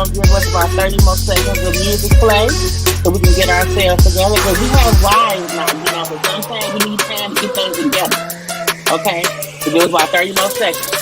gonna give us about 30 more seconds of music play so we can get ourselves together because we have lives now, but sometimes we need time to get things together. Okay? So give us about 30 more seconds.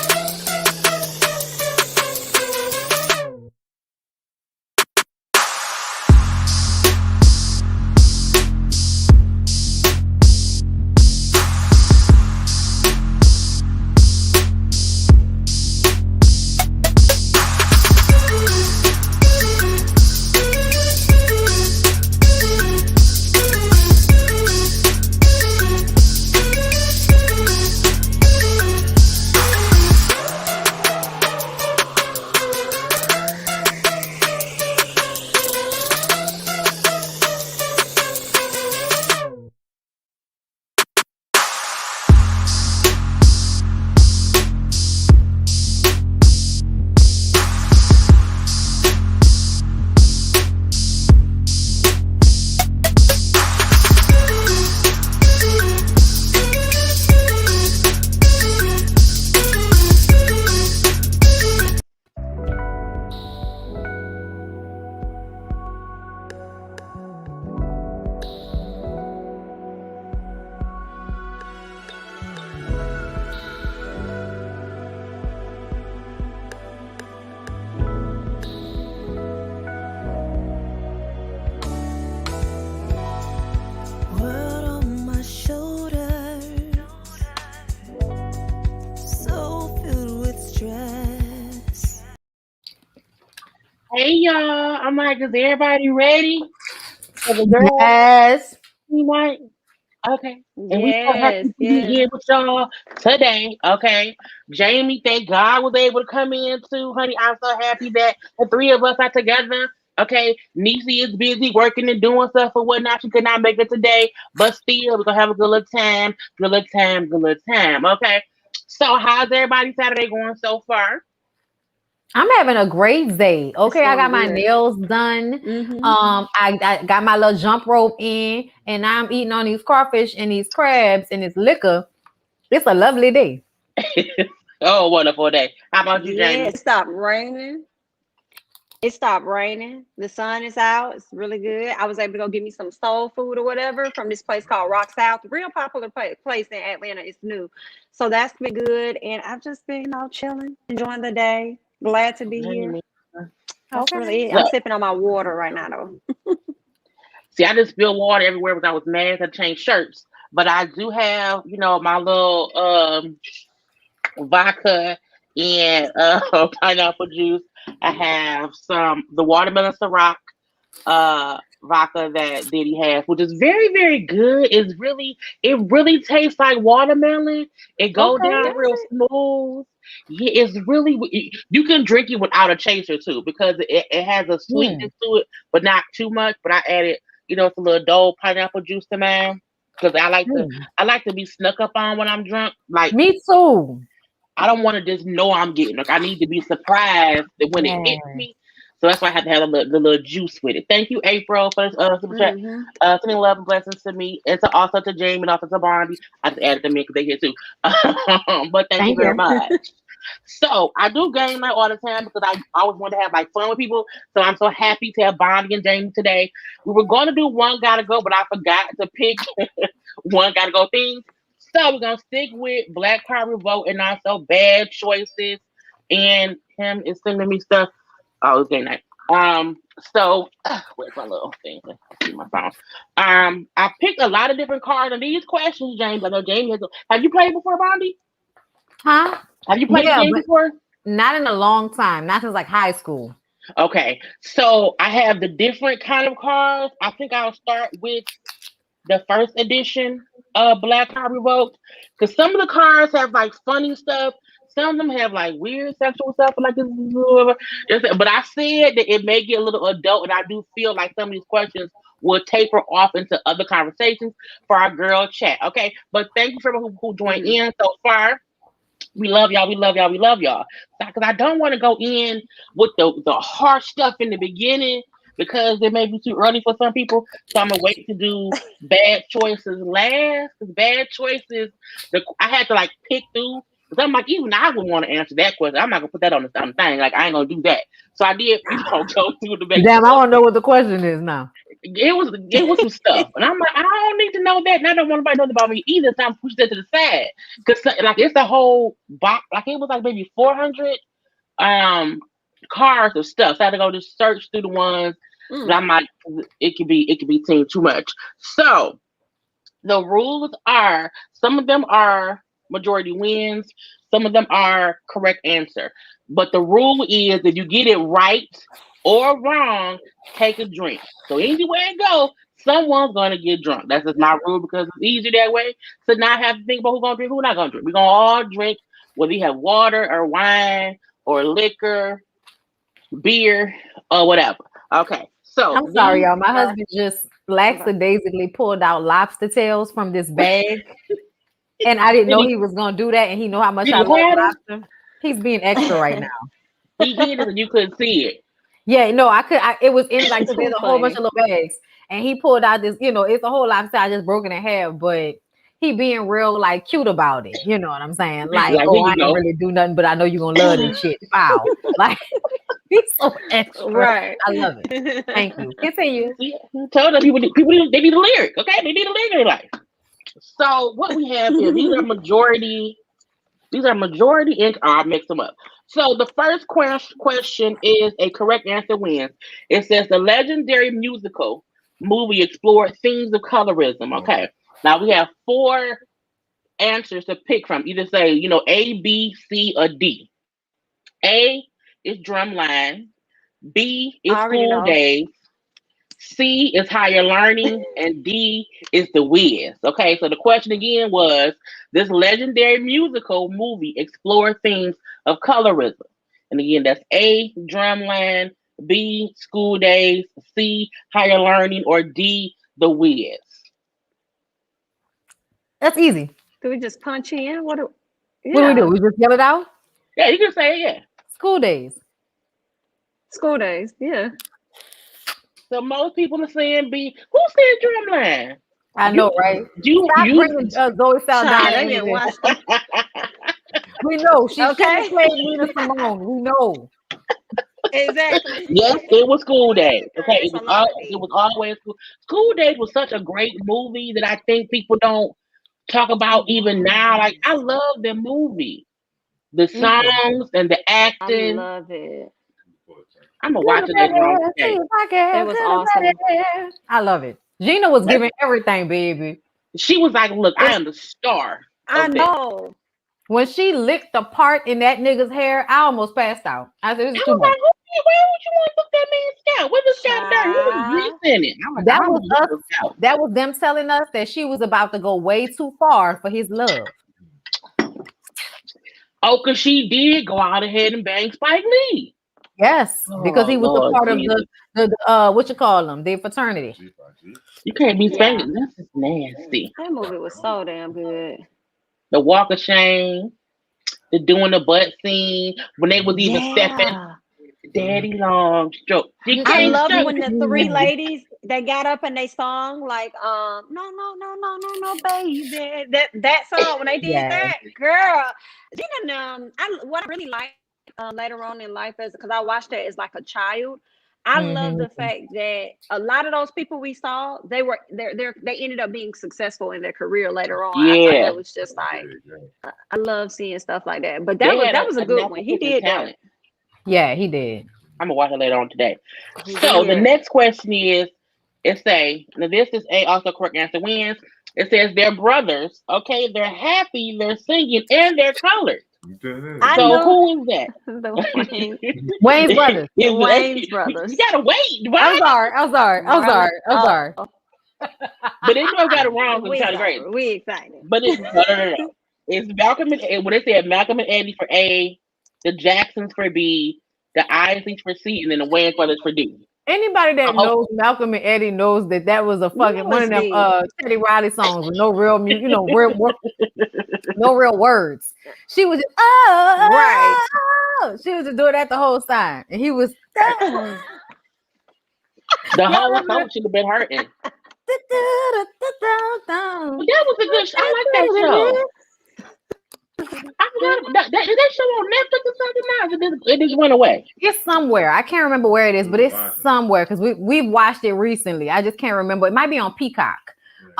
Hey y'all, I'm like, is everybody ready for the girl Yes. tonight? Okay. And we so Yes, happy to be yes. here with y'all today. Okay. Jamie, thank God was able to come in too, honey. I'm so happy that the three of us are together. Okay. Niecy is busy working and doing stuff or whatnot. She could not make it today, but still, we're gonna have a good little time, good little time, good little time. Okay. So how's everybody's Saturday going so far? I'm having a great day. It's Okay, I going got my good. nails done. Mm-hmm. I got my little jump rope in, and now I'm eating on these crawfish and these crabs and this liquor. It's a lovely day. Oh, wonderful day. How about you, Yeah, Jamie? it stopped raining. It stopped raining. The sun is out. It's really good. I was able to go get me some soul food or whatever from this place called Rock South. Real popular place in Atlanta. It's new. So that's been good. And I've just been, chilling, enjoying the day. Glad to be here. That's Okay. really it. I'm So, sipping on my water right now, though. see, I just spilled water everywhere because I was mad to change shirts. But I do have, my little vodka and pineapple juice. I have some the watermelon Ciroc vodka that Diddy has, which is very, very good. It really tastes like watermelon. It goes Okay. down Does real it? smooth. Yeah, it's really you can drink it without a chaser too because it has a Yeah. sweetness to it, but not too much. But I added, it's a little Dole pineapple juice to mine because Mm. I like to be snuck up on when I'm drunk. Like Me too. I don't want to just know I'm getting. Like I need to be surprised that when it hits Yeah. me. So that's why I have to have the little juice with it. Thank you, April, for this super chat. Mm-hmm. Sending love and blessings to me, and also to Jamie, and also to Bondi. I just added them in because they here too. But thank you Thank very you. much. So I do game night all the time because I always want to have like fun with people. So I'm so happy to have Bondi and Jamie today. We were going to do one gotta go, but I forgot to pick one gotta go things. So we're gonna stick with Black Card Revolt and also Bad Choices. And him is sending me stuff. Oh, it's game night. So where's my little thing? Let's see my phone. I picked a lot of different cards on these questions, James. I know James has. Have you played before, Bondi? Huh? Have you played the Yeah, game but before? not in a long time. Not since like high school. Okay, so I have the different kind of cards. I think I'll start with the first edition of Black Card Revoked because some of the cards have like funny stuff. Some of them have like weird sexual stuff, like this. But I said that it may get a little adult, and I do feel like some of these questions will taper off into other conversations for our girl chat. Okay, but thank you for everyone who joined Mm. in so far. We love y'all. We love y'all. We love y'all. Because I don't want to go in with the harsh stuff in the beginning because it may be too early for some people. So I'm gonna wait to do bad choices last. Because bad choices, I had to like pick through Because I'm like, even I would want to answer that question. I'm not gonna put that on the thing. Like I ain't gonna do that. So I did, go through the basic. Damn, I want to know what the question is now. It was some stuff, and I'm like, I don't need to know that, and I don't want anybody to know about me either. So I'm pushing that to the side because like it's a whole box. Like it was like maybe 400 cars of stuff. So I had to go just search through the ones. But I'm like, it could be too much. So the rules are some of them are majority wins, some of them are correct answer. But the rule is if you get it right or wrong, take a drink. So anywhere it goes, someone's gonna get drunk. That's just my rule because it's easier that way. So not have to think about who's gonna drink, who's not gonna drink. We're gonna all drink, whether you have water or wine or liquor, beer, or whatever. Okay. So I'm sorry, y'all. My husband just lackadaisically pulled out lobster tails from this bag. And I didn't know he was gonna do that, and he know how much I love lobster. He's being extra right now. He hid it and you couldn't see it. Yeah, no, it was in like there's a whole bunch of little bags, and he pulled out this. It's a whole lobster. I just broken in half, but he being real like cute about it. You know what I'm saying? Like I didn't really do nothing, but I know you're gonna love this shit. Wow, like he's so extra. Right. I love it. Thank you. Continue. Told them people they need a lyric. Okay, they need a lyric in their life. So what we have here, these are majority, and I'll mix them up. So the first question is a correct answer wins. It says the legendary musical movie explored themes of colorism. Okay. Now we have 4 answers to pick from. Either say, A, B, C, or D. A is Drumline. B is School Days. C is Higher Learning, and D is The Wiz. Okay, so the question again was, this legendary musical movie explored themes of colorism. And again, that's A, Drumline, B, School Days, C, Higher Learning, or D, The Wiz. That's easy. Do we just punch in? What do we do? We just yell it out? Yeah, you can say it, yeah. School Days. School Days, yeah. So most people are saying B. Who said Drumline? I know, right? Stop bringing Zoe Saldana. We know. She can't play Nina Simone. We know. Exactly. Yes, it was School Days. Okay, it was always School Days was such a great movie that I think people don't talk about even now. Like I love the movie, the songs and the acting. I love it. I'm gonna watch it later on today. It was awesome. I love it. Gina was giving everything, baby. She was like, "Look, I am the star." I know. When she licked the part in that nigga's hair, I almost passed out. I said, "This is too much." Like, why would you want to look that man's scalp? What the scalp there? He was greasing it. Like, that was us. That was them telling us that she was about to go way too far for his love. Oh, because she did go out ahead and bang Spike Lee. Yes, because he was a part of the what you call them, the fraternity. You can't be spanking. That's just nasty. That movie was so damn good. The walk of shame, the doing the butt scene when they was even stepping. Daddy long stroke. I love when the 3 ladies they got up and they sung like no baby. That song when they did that, girl. What I really like later on in life is because I watched that as like a child. I love the fact that a lot of those people we saw, they ended up being successful in their career later on. Yeah, I thought that was just like I love seeing stuff like that. But that was a good one. He did that. Yeah, he did. I'm gonna watch it later on today. So the next question is, now this is also correct answer wins. It says they're brothers. Okay, they're happy, they're singing, and they're colored. So who is that? Wayne's brothers. Wayne's brothers. You gotta wait. I'm sorry. But they still got it wrong. We excited. But no. It's Malcolm and when they said Malcolm and Eddie for A, the Jacksons for B, the Isleys for C, and then the Wayans brothers for D. Anybody that knows Malcolm and Eddie knows that was a fucking one of them Teddy Riley songs with no real music, no real words. She was just she was just doing that the whole time, and he was the whole song should have been hurting. That was a good show. I like that show. I forgot that show on Netflix or something now. It just went away. It's somewhere. I can't remember where it is, but it's somewhere because we watched it recently. I just can't remember. It might be on Peacock.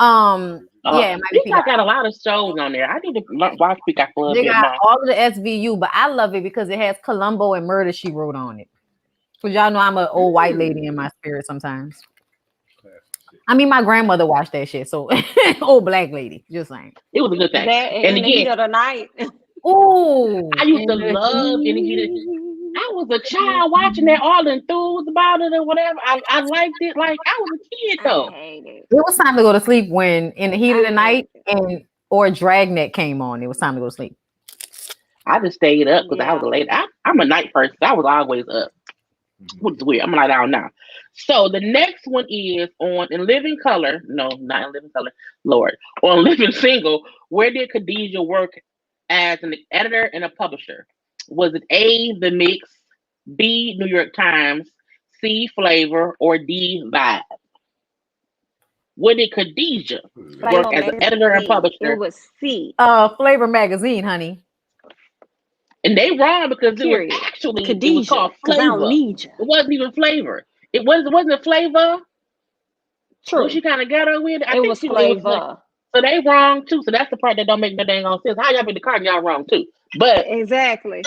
Yeah, it might be Peacock got a lot of shows on there. I need to watch Peacock for a bit got more. all of the SVU, but I love it because it has Columbo and Murder, She Wrote on it. Because y'all know I'm an old white lady in my spirit sometimes. I mean, my grandmother watched that shit, so old black lady. Just saying, it was a good thing. And again, the heat of the night. Oh, I used to love In the Heat of. I was a child watching that, all enthused about it or whatever. I liked it like I was a kid though. It was time to go to sleep when In the Heat of the Night or Dragnet came on. It was time to go to sleep. I just stayed up because I was late. I'm a night person. I was always up. Which is weird. I'm a night owl now. So the next one is on In Living Color. No, not In Living Color. Lord. On Living Single. Where did Khadijah work as an editor and a publisher? Was it A, The Mix, B, New York Times, C, Flavor, or D, Vibe? Where did Khadijah work as an editor and publisher? It was C. Flavor Magazine, honey. And they wrong because it was actually Khadijah, it was called Flavor. I don't need you. It wasn't even Flavor. It wasn't Flavor. True. Was she kind of ghetto with it? I think was Flavor. So they wrong too. So that's the part that don't make no dang on sense. How y'all be the card? Y'all wrong too. But exactly.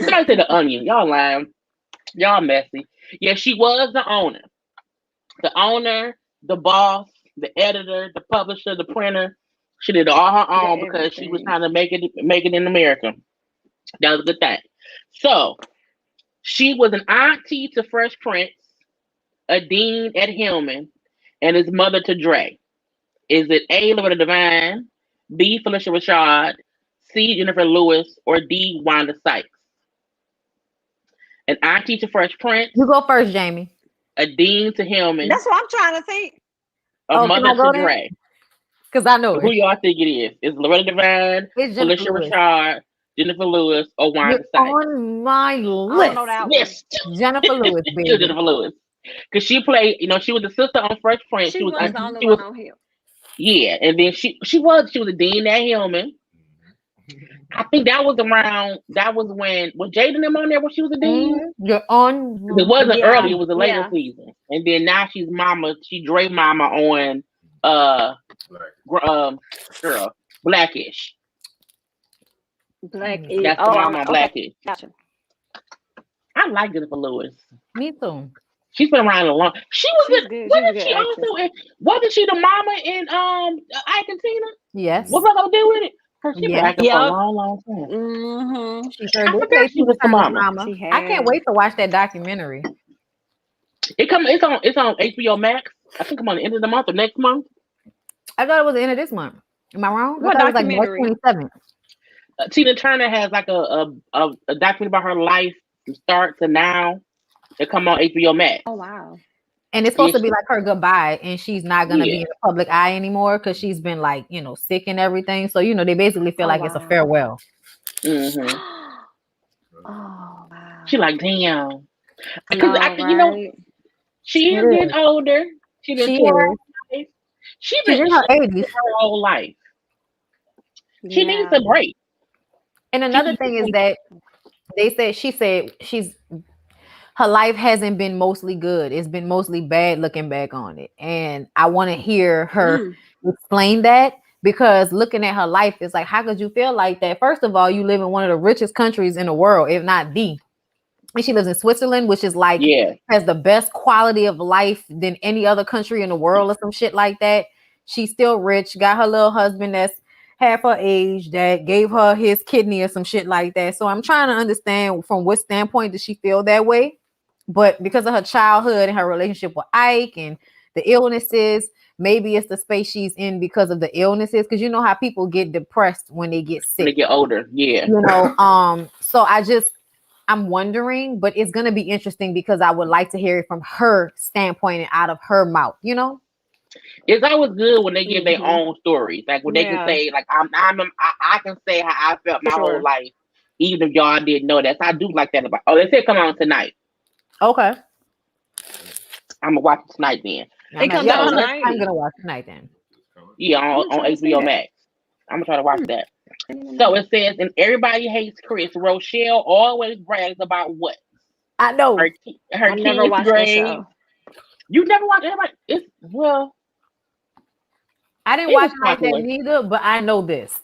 Somebody say The Onion. Y'all lying. Y'all messy. Yeah, she was the owner. The owner, the boss, the editor, the publisher, the printer. She did all her own because she was trying to make it in America. That was a good thing. So she was an auntie to Fresh Prince, a dean at Hillman, and his mother to Dre. Is it A, Loretta Devine, B, Felicia Rashad, C, Jennifer Lewis, or D, Wanda Sykes? An auntie to Fresh Prince. You go first, Jamie. A dean to Hillman. That's what I'm trying to think. A mother to Dre. Because I know who y'all think it is. It's Loretta Devine, Felicia Rashad, Jennifer Lewis, or Wanda Sykes. On my list. Jennifer Lewis, baby. Jennifer Lewis. Because she played, she was the sister on Fresh Prince. She was the only one on here. Yeah, and then she was a dean at Hillman. I think that was when was Jada them on there when she was a dean? You're on. It wasn't early, it was a later season. And then now she's Dre mama on Blackish. Blackish. That's the mama on Blackish. Gotcha. I like Jennifer Lewis. Me too. She's been around a long. She was good. Wasn't she the mama in Ike and Tina? Yes. What's that gonna do with it? She been acting for a long time. Mm-hmm. She was the mama. I can't wait to watch that documentary. It's on HBO Max. I think I'm on the end of the month or next month. I thought it was the end of this month. Am I wrong? What I thought it was like March 27th. Tina Turner has like a documentary about her life from start to now. It come on HBO Max. Oh wow! And it's supposed to be like her goodbye, and she's not gonna be in the public eye anymore because she's been like sick and everything. So they basically feel like it's a farewell. Mm-hmm. Oh wow! She like damn. Because she is getting older. She's in her 80s. Her whole life. She needs a break. And another thing is that she said her life hasn't been mostly good. It's been mostly bad looking back on it. And I want to hear her explain that, because looking at her life is like, how could you feel like that? First of all, you live in one of the richest countries in the world, if not the. And she lives in Switzerland, which is like has the best quality of life than any other country in the world or some shit like that. She's still rich, got her little husband that's half her age that gave her his kidney or some shit like that. So I'm trying to understand from what standpoint does she feel that way? But because of her childhood and her relationship with Ike and the illnesses, maybe it's the space she's in because of the illnesses. Because you know how people get depressed when they get sick. When they get older, yeah. So I'm wondering, but it's gonna be interesting because I would like to hear it from her standpoint and out of her mouth. It's always good when they give their own stories, like when they can say, like I can say how I felt my whole life, even if y'all didn't know that. So I do like that about. Oh, they said come on tonight. Okay. I'm gonna watch it tonight then. I'm gonna watch it tonight then. Yeah, on HBO Max. I'm gonna try to watch that. So it says, and everybody hates Chris. Rochelle always brags about what? I know. Her I never watched that show. You never watched everybody? It's I didn't watch it like that neither, but I know this.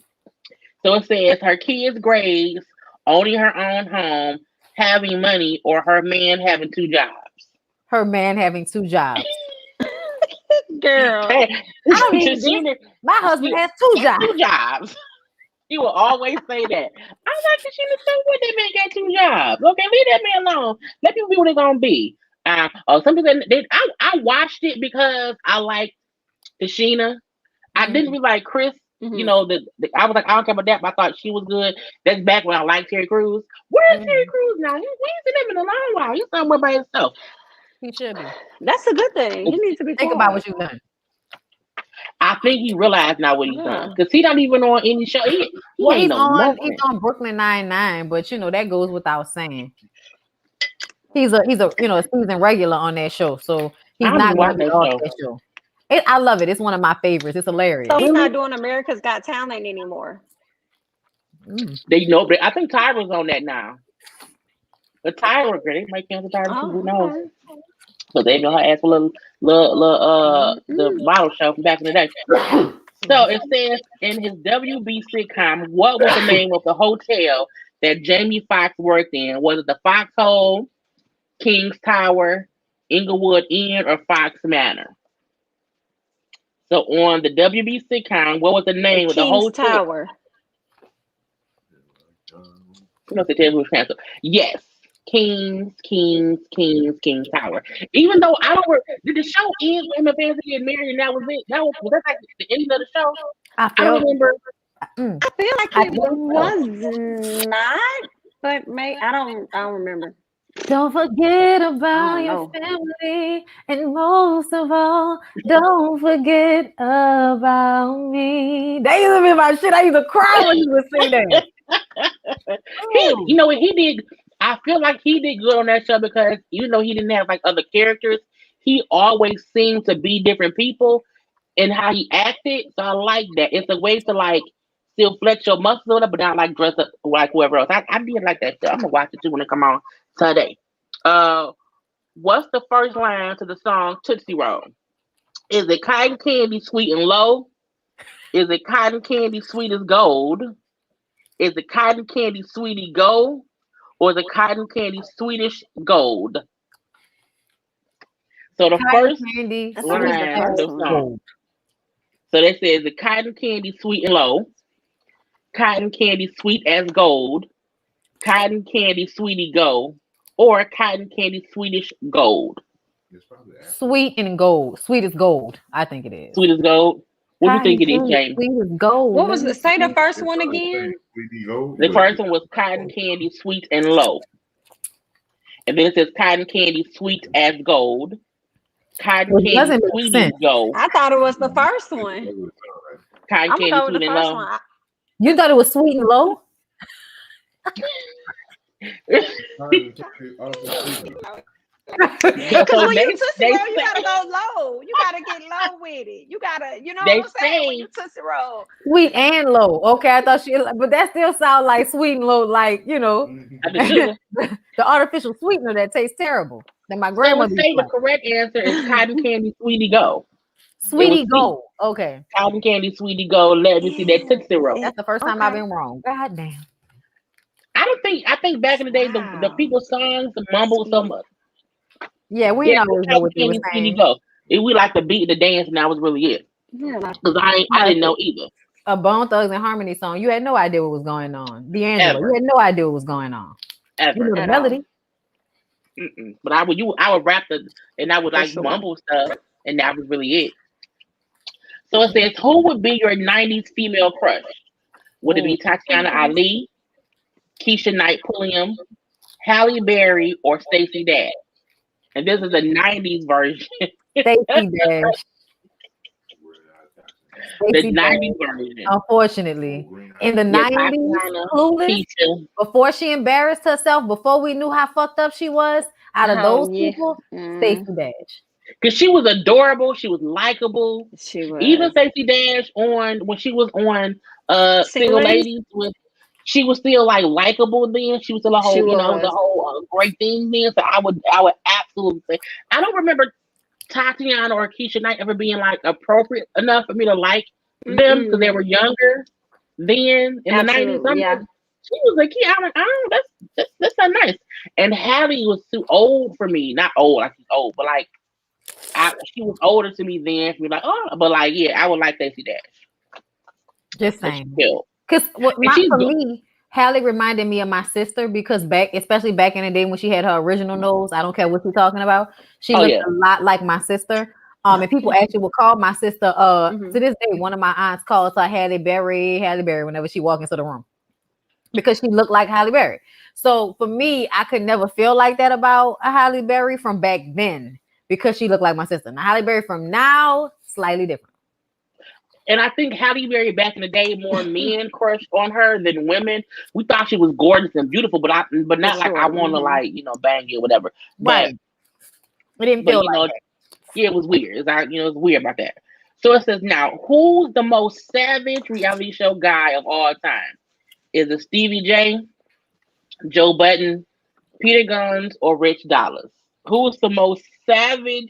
So it says her kids' grades, owning her own home, having money, or her man having 2 jobs. Her man having 2 jobs. Girl, I don't need my husband has 2 jobs. 2 jobs. He will always say that. I'm like, Tashina, so what? That man got 2 jobs. Okay, leave that man alone. Let people be what they're gonna be. Something that I watched it because I like Tashina. I didn't really like Chris. You know, I was like, I don't care about that, but I thought she was good. That's back when I liked Terry Crews. Where's Terry Crews now? We ain't seen him in a long while. He's somewhere by himself. He should be. That's a good thing. He needs to be. Think about what you've done. I think he realized now what he's done because he don't even on any show. He's on Brooklyn Nine-Nine, but you know that goes without saying. He's a season regular on that show, so he's not going to be off that show. I love it. It's one of my favorites. It's hilarious. So he's not doing America's Got Talent anymore. They know, but I think Tyra's on that now. But Tyra, they might cancel Tyra. Who knows? So they know her ass for the model show from back in the day. So it says in his WB sitcom, what was the name of the hotel that Jamie Foxx worked in? Was it the Foxhole, King's Tower, Inglewood Inn, or Fox Manor? So on the WB sitcom, what was the name of the hotel? Tower. You know, to tell who's canceled. Yes. King's Tower. Even though I don't work, did the show end when the fans getting married and that was it? Was that like the end of the show? I don't remember. I feel like it was not, but I don't remember. Don't forget about your family, and most of all, don't forget about me. That used to be my shit. I used to cry when you would say that. He did. I feel like he did good on that show because even though he didn't have like other characters, he always seemed to be different people in how he acted. So I like that. It's a way to like still flex your muscles, but not like dress up like whoever else. I did like that show. I'm gonna watch it too when it come on today. What's the first line to the song Tootsie Roll? Is it cotton candy sweet and low? Is it cotton candy sweet as gold? Is it cotton candy sweetie gold? Or the cotton candy Swedish gold? So the first candy line of the song. So they say, is it cotton candy sweet and low? Cotton candy sweet as gold? Cotton candy sweetie gold? Or cotton candy Swedish gold? Sweet and gold. Sweet as gold. I think it is. Sweet as gold. What do you think it is, James? Sweet as gold. What was say the first one again? The first one was cotton candy sweet and low. And then it says cotton candy sweet as gold. Cotton candy sweet as gold. I thought it was the first one. Cotton candy sweet and low. You thought it was sweet and low? Because when you Tootsie Roll, you gotta go low. You gotta get low with it. You gotta, you know what I'm saying? When you Tootsie Roll. Sweet and low. Okay, I thought but that still sounds like sweet and low, like, you know, the artificial sweetener that tastes terrible. That my grandma would say the correct answer is cotton candy sweetie go. Sweetie go. Okay. Cotton candy sweetie go. Let me see that Tootsie Roll. That's the first time I've been wrong. God damn. I think back in the day the people's songs mumble so much. Yeah, we didn't always know what they were saying. We like the beat, the dance, and that was really it. Because I didn't know either. A Bone Thugs and Harmony song, you had no idea what was going on. D'Angelo, you had no idea what was going on. Ever. You know the melody. But I would rap and I would like mumble stuff, and that was really it. So it says, who would be your 90s female crush? Would it be Tatiana Ali, Keisha Knight Pulliam, Halle Berry, or Stacey Dash? And this is the 90s version. Stacey Dash. The 90s version. Unfortunately. In the 90s, Clueless, before she embarrassed herself, before we knew how fucked up she was, out of those people, Stacey Dash. Because she was adorable. She was likable. She Even was. Stacey Dash when she was on Single Single Ladies? Ladies with, she was still like likable then. She was still a She whole, you know, it was a was. whole great thing then. So I would absolutely say I don't remember Tatiana or Keisha Knight ever being like appropriate enough for me to like them because they Mm-mm. were younger then in the 90s. Absolutely, I'm yeah. like, she was a kid. I'm like, oh, that's not nice. And Hallie was too old for me. Not old, like she's old, but like she was older to me then. For me, like, oh, but like, yeah, I would like Stacey Dash. Just But she saying. killed. Because And she's for me, Hallie reminded me of my sister because especially back in the day when she had her original nose, I don't care what you're talking about. She oh looked yeah, a lot like my sister. And people actually would call my sister. Mm-hmm. To this day, one of my aunts calls her Halle Berry, whenever she walks into the room because she looked like Halle Berry. So for me, I could never feel like that about a Halle Berry from back then because she looked like my sister. Now Halle Berry from now, slightly different. and I think Halle Berry back in the day, more men crushed on her than women. We thought she was gorgeous and beautiful, but For not like I sure. want to Mm-hmm. like bang you or whatever. But Right. It didn't but feel like that. yeah, it was weird. It's like it's weird about that. So it says now, who's the most savage reality show guy of all time? Is it Stevie J, Joe Budden, Peter Guns, or Rich Dollars? Who's the most savage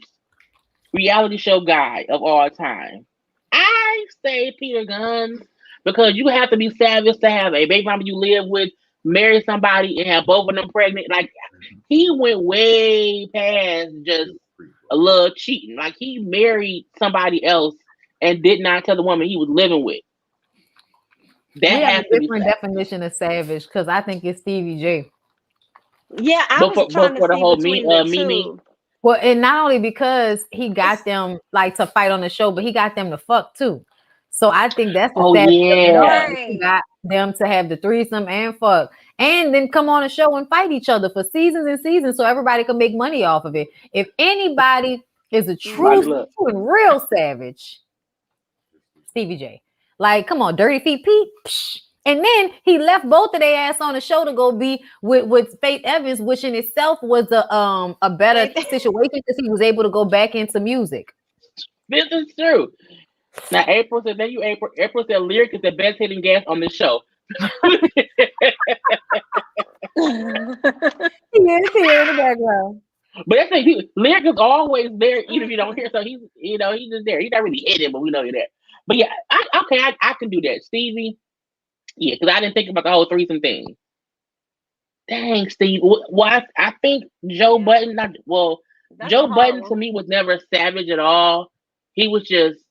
reality show guy of all time? I say Peter Guns because you have to be savage to have a baby mama you live with, marry somebody, and have both of them pregnant. Like he went way past just a little cheating. Like he married somebody else and did not tell the woman he was living with. We That have has a to be different savage. definition of savage because I think it's Stevie J. Yeah, I But was trying to for the see whole between the Mimi, two. Well, and not only because he got them like to fight on the show, but he got them to fuck too. So I think that's the oh savage of it all. yeah, He Right. got them to have the threesome and fuck, and then come on a show and fight each other for seasons and seasons, so everybody can make money off of it. If anybody is a true Bobby, Mm-hmm. look. and real savage, Stevie J. Like, come on, Dirty Feet Pete. Psh. And then he left both of their ass on the show to go be with Faith Evans, which in itself was a better situation because he was able to go back into music. This is true. Now April said, "Thank you, April." April said, "Lyric is the best hitting guest on the show." He is here in the background. But that's the thing. Lyric is always there, even if you don't hear. So he's just there. He's not really hitting, but we know you're there. But yeah, I can do that, Stevie. Yeah, because I didn't think about the whole threesome thing. Dang, Steve. Well, I think Joe Yeah, Budden. Not well. that's a Joe hard Budden to one. me was never savage at all. He was just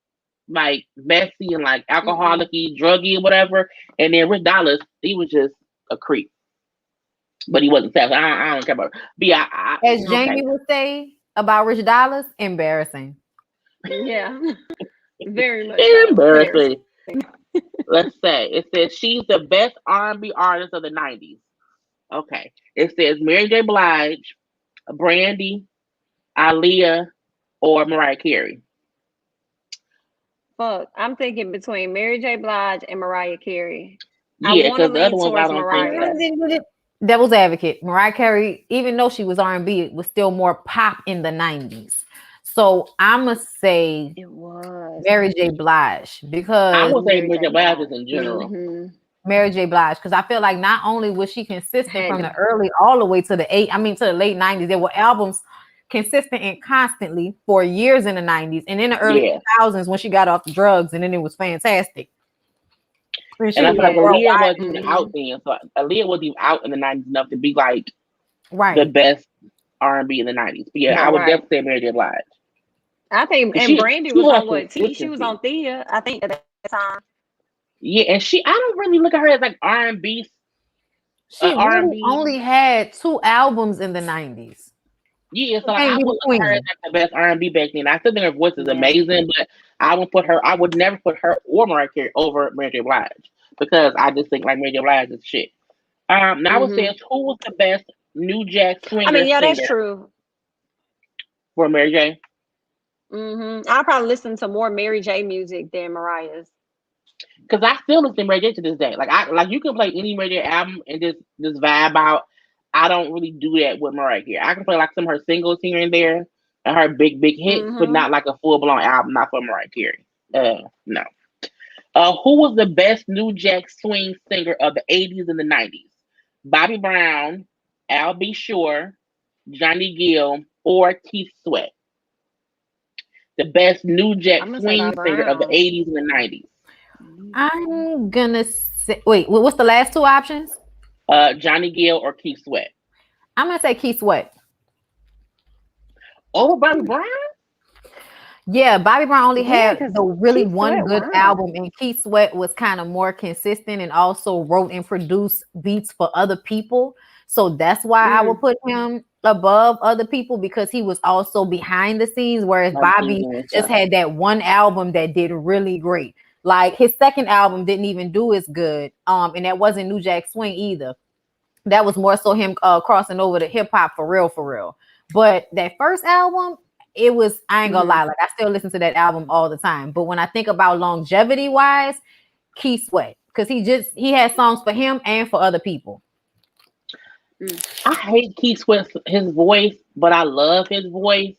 like messy and like Mm-mm. alcoholic-y, druggy, or whatever. And then Rick Dollars, he was just a creep, but he wasn't savage. I don't care about it. But yeah, As okay. Jamie would say about Rich Dollars, embarrassing. Yeah, very much so. Embarrassing. Embarrassing. Let's say it says she's the best R&B artist of the '90s. Okay. It says Mary J. Blige, Brandy, Aaliyah, or Mariah Carey. Fuck, I'm thinking between Mary J. Blige and Mariah Carey. I Yeah, want to because the lean other ones I towards don't think Mariah. so. Devil's advocate. Mariah Carey, even though she was R&B, it was still more pop in the 90s. So I'ma say It was Mary J. Blige I because would say Mary Mary J. J. Blige Blige. just in general. Mm-hmm. Mary J. Blige, because I feel like not only was she consistent Had from to. the early all the way to to the late 90s, there were albums consistent and constantly for years in the 90s and in the early Yeah. 2000s when she got off the drugs, and then it was fantastic. And she And I was feel like like Yeah. Aaliyah worldwide. wasn't even out Mm-hmm. then. So Aaliyah wasn't even out in the '90s enough to be like the Right. best R&B in the '90s. But yeah, I would Right. definitely say Mary J. Blige. I think, 'Cause and Brandy she was has on what? She was consistency. on Thea, I think, at that time. Yeah, and I don't really look at her as like R&B, She really R&B. only had 2 albums in the 90s. Yeah, so like, Can't I be would the look at her as queen. like the best R&B back then. I still think her voice is Yeah. amazing, but I would never put her or Mariah Carey over Mary J. Blige because I just think like Mary J. Blige is shit. Now it Mm-hmm. says who was the best New Jack I mean, Swinger yeah, that's singer true. for Mary J? Mm-hmm. I probably listen to more Mary J. music than Mariah's. Because I still listen to Mary J to this day. Like you can play any Mary J album and just vibe out. I don't really do that with Mariah Carey. I can play like some of her singles here and there, I heard big hits, but Mm-hmm. not like a full blown album. Not for Mariah Carey. No. Who was the best New Jack Swing singer of the 80s and the 90s? Bobby Brown, Al B. Sure, Johnny Gill, or Keith Sweat? The best New Jack I'm gonna say Swing Bobby singer of the Brown. 80s and the 90s. I'm gonna say, wait, what's the last two options? Johnny Gill or Keith Sweat? I'm gonna say Keith Sweat. Oh, Bobby Brown? Yeah, Bobby Brown only Yeah, had because the really Keith one Sweat, good wow. album, and Keith Sweat was kind of more consistent and also wrote and produced beats for other people. So that's why I would Mm. put him above other people because he was also behind the scenes, whereas I'm Bobby thinking just so. had that one album that did really great. Like his second album didn't even do as good. And that wasn't New Jack Swing either. That was more so him crossing over to hip hop for real, for real. But that first album, it was, I ain't gonna Mm-hmm. lie, like I still listen to that album all the time. But when I think about longevity wise, Keith Sweat, because he had songs for him and for other people. Mm. I hate Keith Sweat, his voice, but I love his voice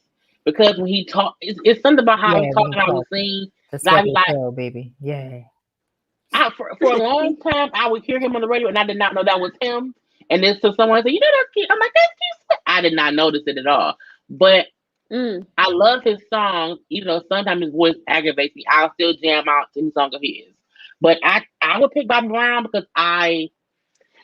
because when he talk, it's something about how he Yeah, when talking he on the talking. scene The that I sweat be will like, tell, baby. Yeah. for a long time, I would hear him on the radio and I did not know that was him. And then so someone said, that's Keith. I'm like, that's Keith Sweat. I did not notice it at all. But Mm. I love his songs, even though sometimes his voice aggravates me. I'll still jam out to any song of his. But I would pick Bobby Brown because I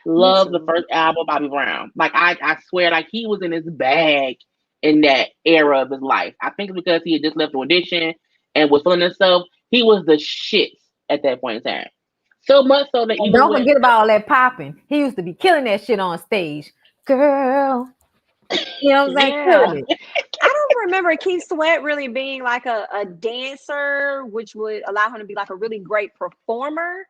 Me love the too. first album, Bobby Brown. Like I swear, like he was in his bag in that era of his life. I think it's because he had just left the audition and was feeling himself. He was the shit at that point in time. So much so that And even don't with forget about all that popping. He used to be killing that shit on stage. Girl. You know what I'm saying? Yeah. Killing it. I don't remember Keith Sweat really being like a dancer, which would allow him to be like a really great performer.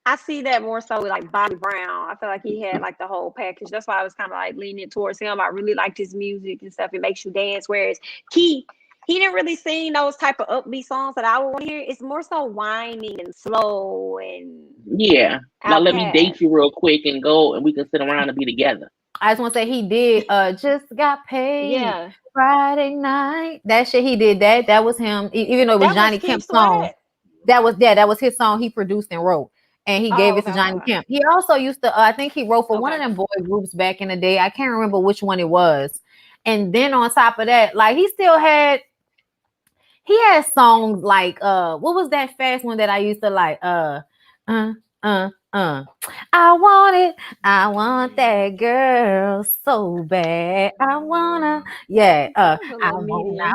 I see that more so with like Bobby Brown. I feel like he had like the whole package. That's why I was kind of like leaning towards him. I really liked his music and stuff. It makes you dance. Whereas Keith, he didn't really sing those type of upbeat songs that I would want to hear. It's more so whiny and slow and yeah, like let me date outcast. you real quick and go and we can sit around and be together. I just want to say he did just got paid Yeah, Friday night. That shit he did that. That was him. Even though it was that was Johnny Keith Kemp's song. Sweat. That was his song he produced and wrote. And he gave Oh, it okay, to okay, Johnny okay. Kemp. He also used to I think he wrote for one of Okay. them boy groups back in the day. I can't remember which one it was. And then on top of that, like he had songs like what was that fast one that I used to like uh uh I want it, I want that girl so bad, I wanna, yeah, That was a I little want, medium.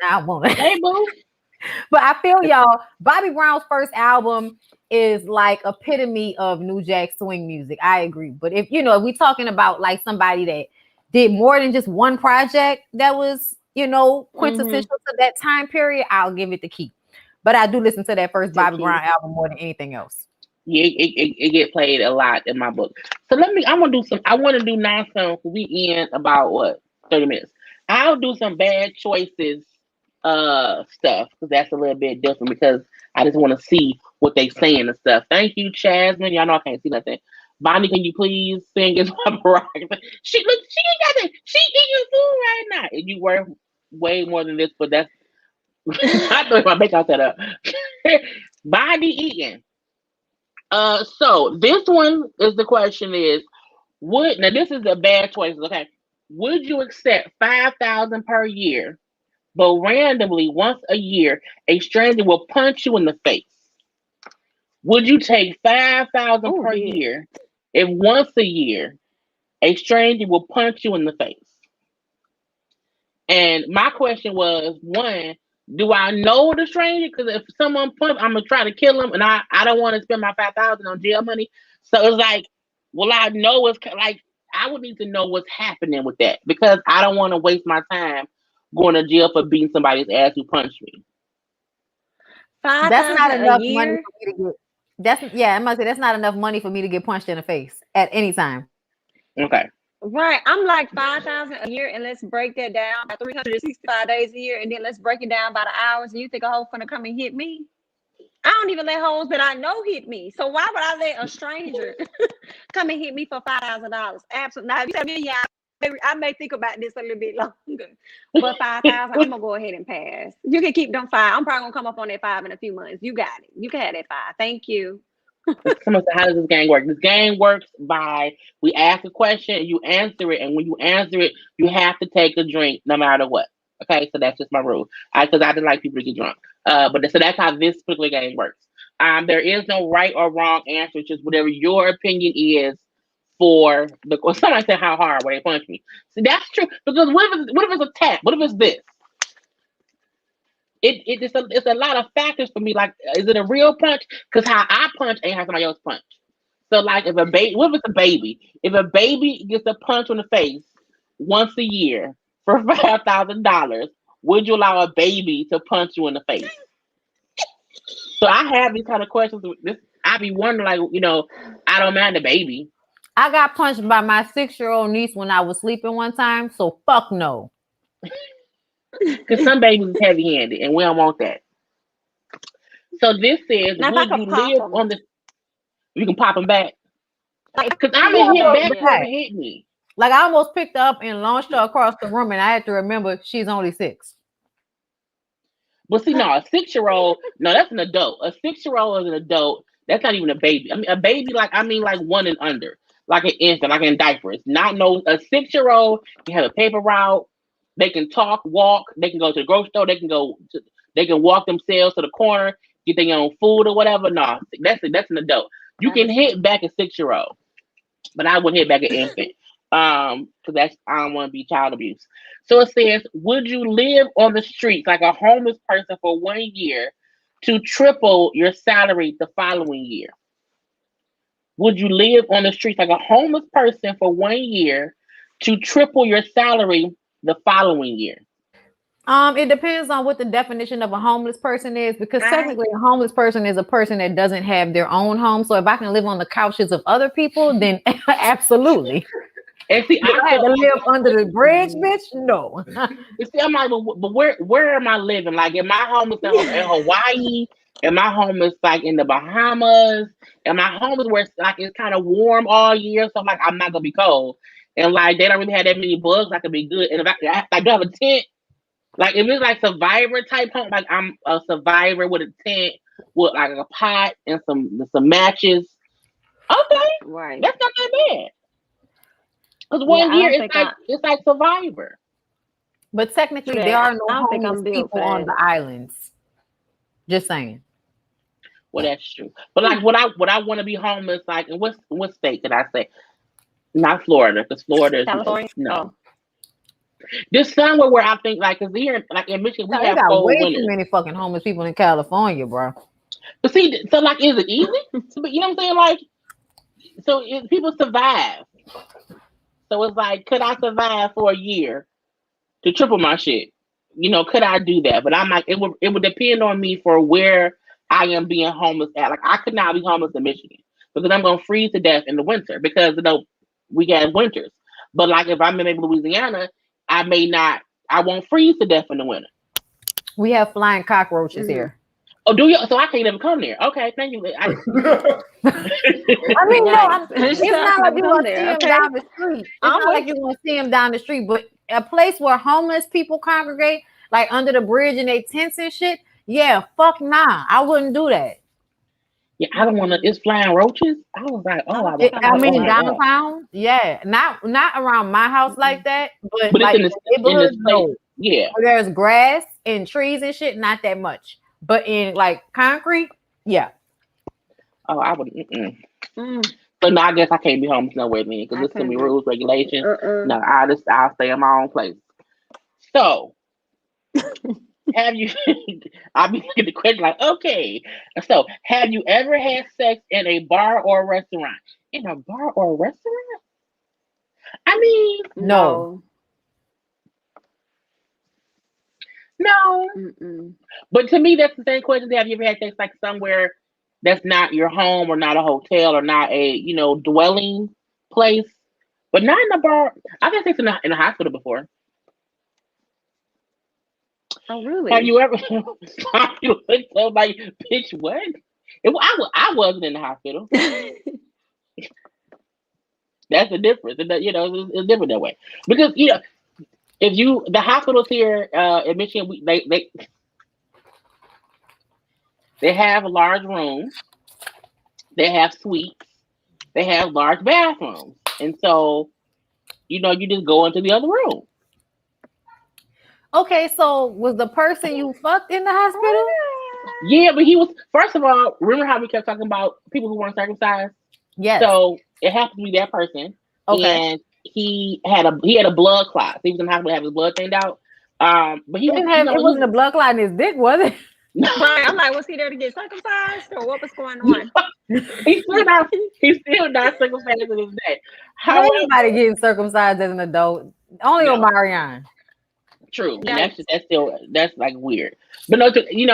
I want. Hey boo. But I feel y'all, Bobby Brown's first album is like epitome of New Jack Swing music. I agree. But if we talking about like somebody that did more than just one project that was, Mm-hmm. quintessential to that time period, I'll give it the key. But I do listen to that first To Bobby Keith. Brown album more than anything else. Yeah, it get played a lot in my book. So I want to do nonsense. We in about what 30 minutes. I'll do some bad choices stuff because that's a little bit different because I just want to see what they saying and stuff. Thank you, Jasmine. Y'all know I can't see nothing. Bonnie, can you please sing as my prerogative? She ain't got it. She eating food right now. And you worth way more than this, but that's I know my makeup set up. Bonnie eating. So this one is the question is would now this is the bad choices, okay? Would you accept 5,000 per year, but randomly once a year a stranger will punch you in the face? Would you take 5,000 Oh, per hit. year if once a year a stranger will punch you in the face? And my question was one, do I know the stranger? Because if someone punch, I'm gonna try to kill him, and I don't want to spend my 5,000 on jail money. So it's like, well, I know it's like I would need to know what's happening with that because I don't want to waste my time going to jail for beating somebody's ass who punched me. Five That's not thousand a enough money year. for me to get. I must say that's not enough money for me to get punched in the face at any time. Okay. Right. I'm like 5,000 a year, and let's break that down by 365 days a year, and then let's break it down by the hours. And you think a hoe finna come and hit me? I don't even let hoes that I know hit me. So why would I let a stranger come and hit me for $5,000? Absolutely. Now, if you tell me, yeah, I I may think about this a little bit longer. But 5,000, I'm gonna go ahead and pass. You can keep them 5. I'm probably gonna come up on that 5 in a few months. You got it. You can have that 5. Thank you. Someone said, how does this game work? This game works by we ask a question and you answer it, and when you answer it, you have to take a drink no matter what. Okay, so that's just my rule. Because I didn't like people to get drunk. So that's how this particular game works. There is no right or wrong answer, it's just whatever your opinion is for the. Or somebody said how hard when they punch me. See, that's true because what if it's a tap? What if it's this? It's a lot of factors for me. Like, is it a real punch? Because how I punch ain't how somebody else punch. So, like, if a baby, what if it's a baby? If a baby gets a punch on the face once a year for $5,000, would you allow a baby to punch you in the face? So I have these kind of questions. I be wondering, like, I don't mind the baby. I got punched by my 6-year-old niece when I was sleeping one time. So fuck no. Because some babies is heavy-handed, and we don't want that. So this says, would you live on the? You can pop them back. Because I'm gonna hit back whoever hit me. Like, I almost picked her up and launched her across the room, and I had to remember she's only 6. But see, no, a 6-year-old, no, that's an adult. A 6-year-old is an adult. That's not even a baby. I mean, a baby, like 1 and under, like an infant, like in diapers. Not no. A 6-year-old can have a paper route. They can talk, walk. They can go to the grocery store. They can walk themselves to the corner, get their own food or whatever. No, that's an adult. You can hit back a 6-year-old, but I wouldn't hit back an infant. Because I don't want to be child abuse. So it says, would you live on the streets like a homeless person for 1 year to triple your salary the following year? Would you live on the streets like a homeless person for 1 year to triple your salary the following year? It depends on what the definition of a homeless person is, because technically a homeless person is a person that doesn't have their own home. So if I can live on the couches of other people, then absolutely. And see, I had to live under the bridge, bitch. No. You see, I'm like, but where am I living? Like, am I homeless in Hawaii? Am I homeless like in the Bahamas? Am I homeless where it's kind of warm all year? So I'm not gonna be cold, and like they don't really have that many bugs. I could be good. And if I do have a tent, like if it's like Survivor type home, like I'm a Survivor with a tent with like a pot and some matches. Okay, right. That's not that bad. Because 1 year it's like Survivor. But technically, there are no homeless people on the islands. Just saying. Well, that's true. But like, would I want to be homeless? Like, in what state could I say? Not Florida, because Florida is California. No. There's somewhere where I think, like, because here, like in Michigan, we have cold way winters. too many fucking homeless people in California, bro. But see, so like, is it easy? You know what I'm saying? Like, so people survive. So it's like, could I survive for a year to triple my shit? Could I do that? But I'm like, it would depend on me for where I am being homeless at. Like, I could not be homeless in Michigan because I'm gonna freeze to death in the winter because we have winters. But like, if I'm in maybe Louisiana, I won't freeze to death in the winter. We have flying cockroaches here. Oh, do you? So I can't even come there. Okay, thank you. I mean, no, it's not like you're going to see them down the street. It's not like you're going to see them down the street, but a place where homeless people congregate, like under the bridge in their tents and shit, yeah, fuck nah. I wouldn't do that. Yeah, I don't want to. It's flying roaches. I was like, downtown, yeah, not around my house like that, but like in the neighborhood, no. Yeah, where there's grass and trees and shit, not that much. But in like concrete, yeah. Oh, I would. So no, I guess I can't be homeless nowhere then because there's too many rules, regulations. No, I'll stay in my own place. So, have you? I'll be looking at the question like, okay. So, have you ever had sex in a bar or a restaurant? In a bar or a restaurant? I mean, no. No. But to me, that's the same question. Have you ever had sex like somewhere that's not your home or not a hotel or not a dwelling place, but not in a bar? I've had sex in a hospital before. Oh, really? Have you ever? You look so like, bitch, what? I wasn't in the hospital. That's the difference. It's different that way because if the hospitals here in Michigan, they have large rooms, they have suites, they have large bathrooms, and so you just go into the other room. Okay, so was the person you fucked in the hospital? Yeah, but he was. First of all, remember how we kept talking about people who weren't circumcised? Yes. So it happened to be that person. Okay. And he had a blood clot. He was in the hospital to have his blood thinned out. But he didn't have. It wasn't a blood clot in his dick, was it? Right. I'm like, was he there to get circumcised, or what was going on? He's still not circumcised to this day. Anybody getting circumcised as an adult? Only on Marianne. True, and that's like weird. But no, he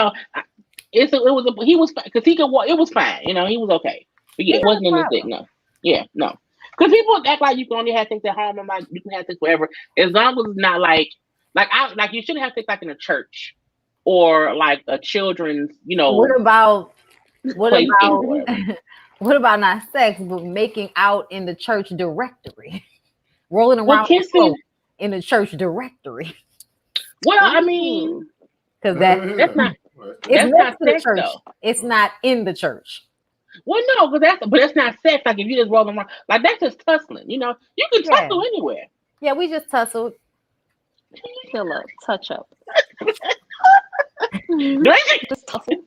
was because he could walk. It was fine, he was okay. But yeah, it wasn't in his dick. No, yeah, no. Because people act like you can only have sex at home. I'm like, you can have sex wherever, as long as it's not like you shouldn't have sex like in a church or like a children's. What about what about not sex but making out in the church directory, rolling around in the church directory? Well, I mean, because that's not. It's next to the church. Though. It's not in the church. Well, no, but that's not sex. Like if you just roll around, like that's just tussling. You can tussle anywhere. Yeah, we just tussled. Fill up, touch up. Just tussle.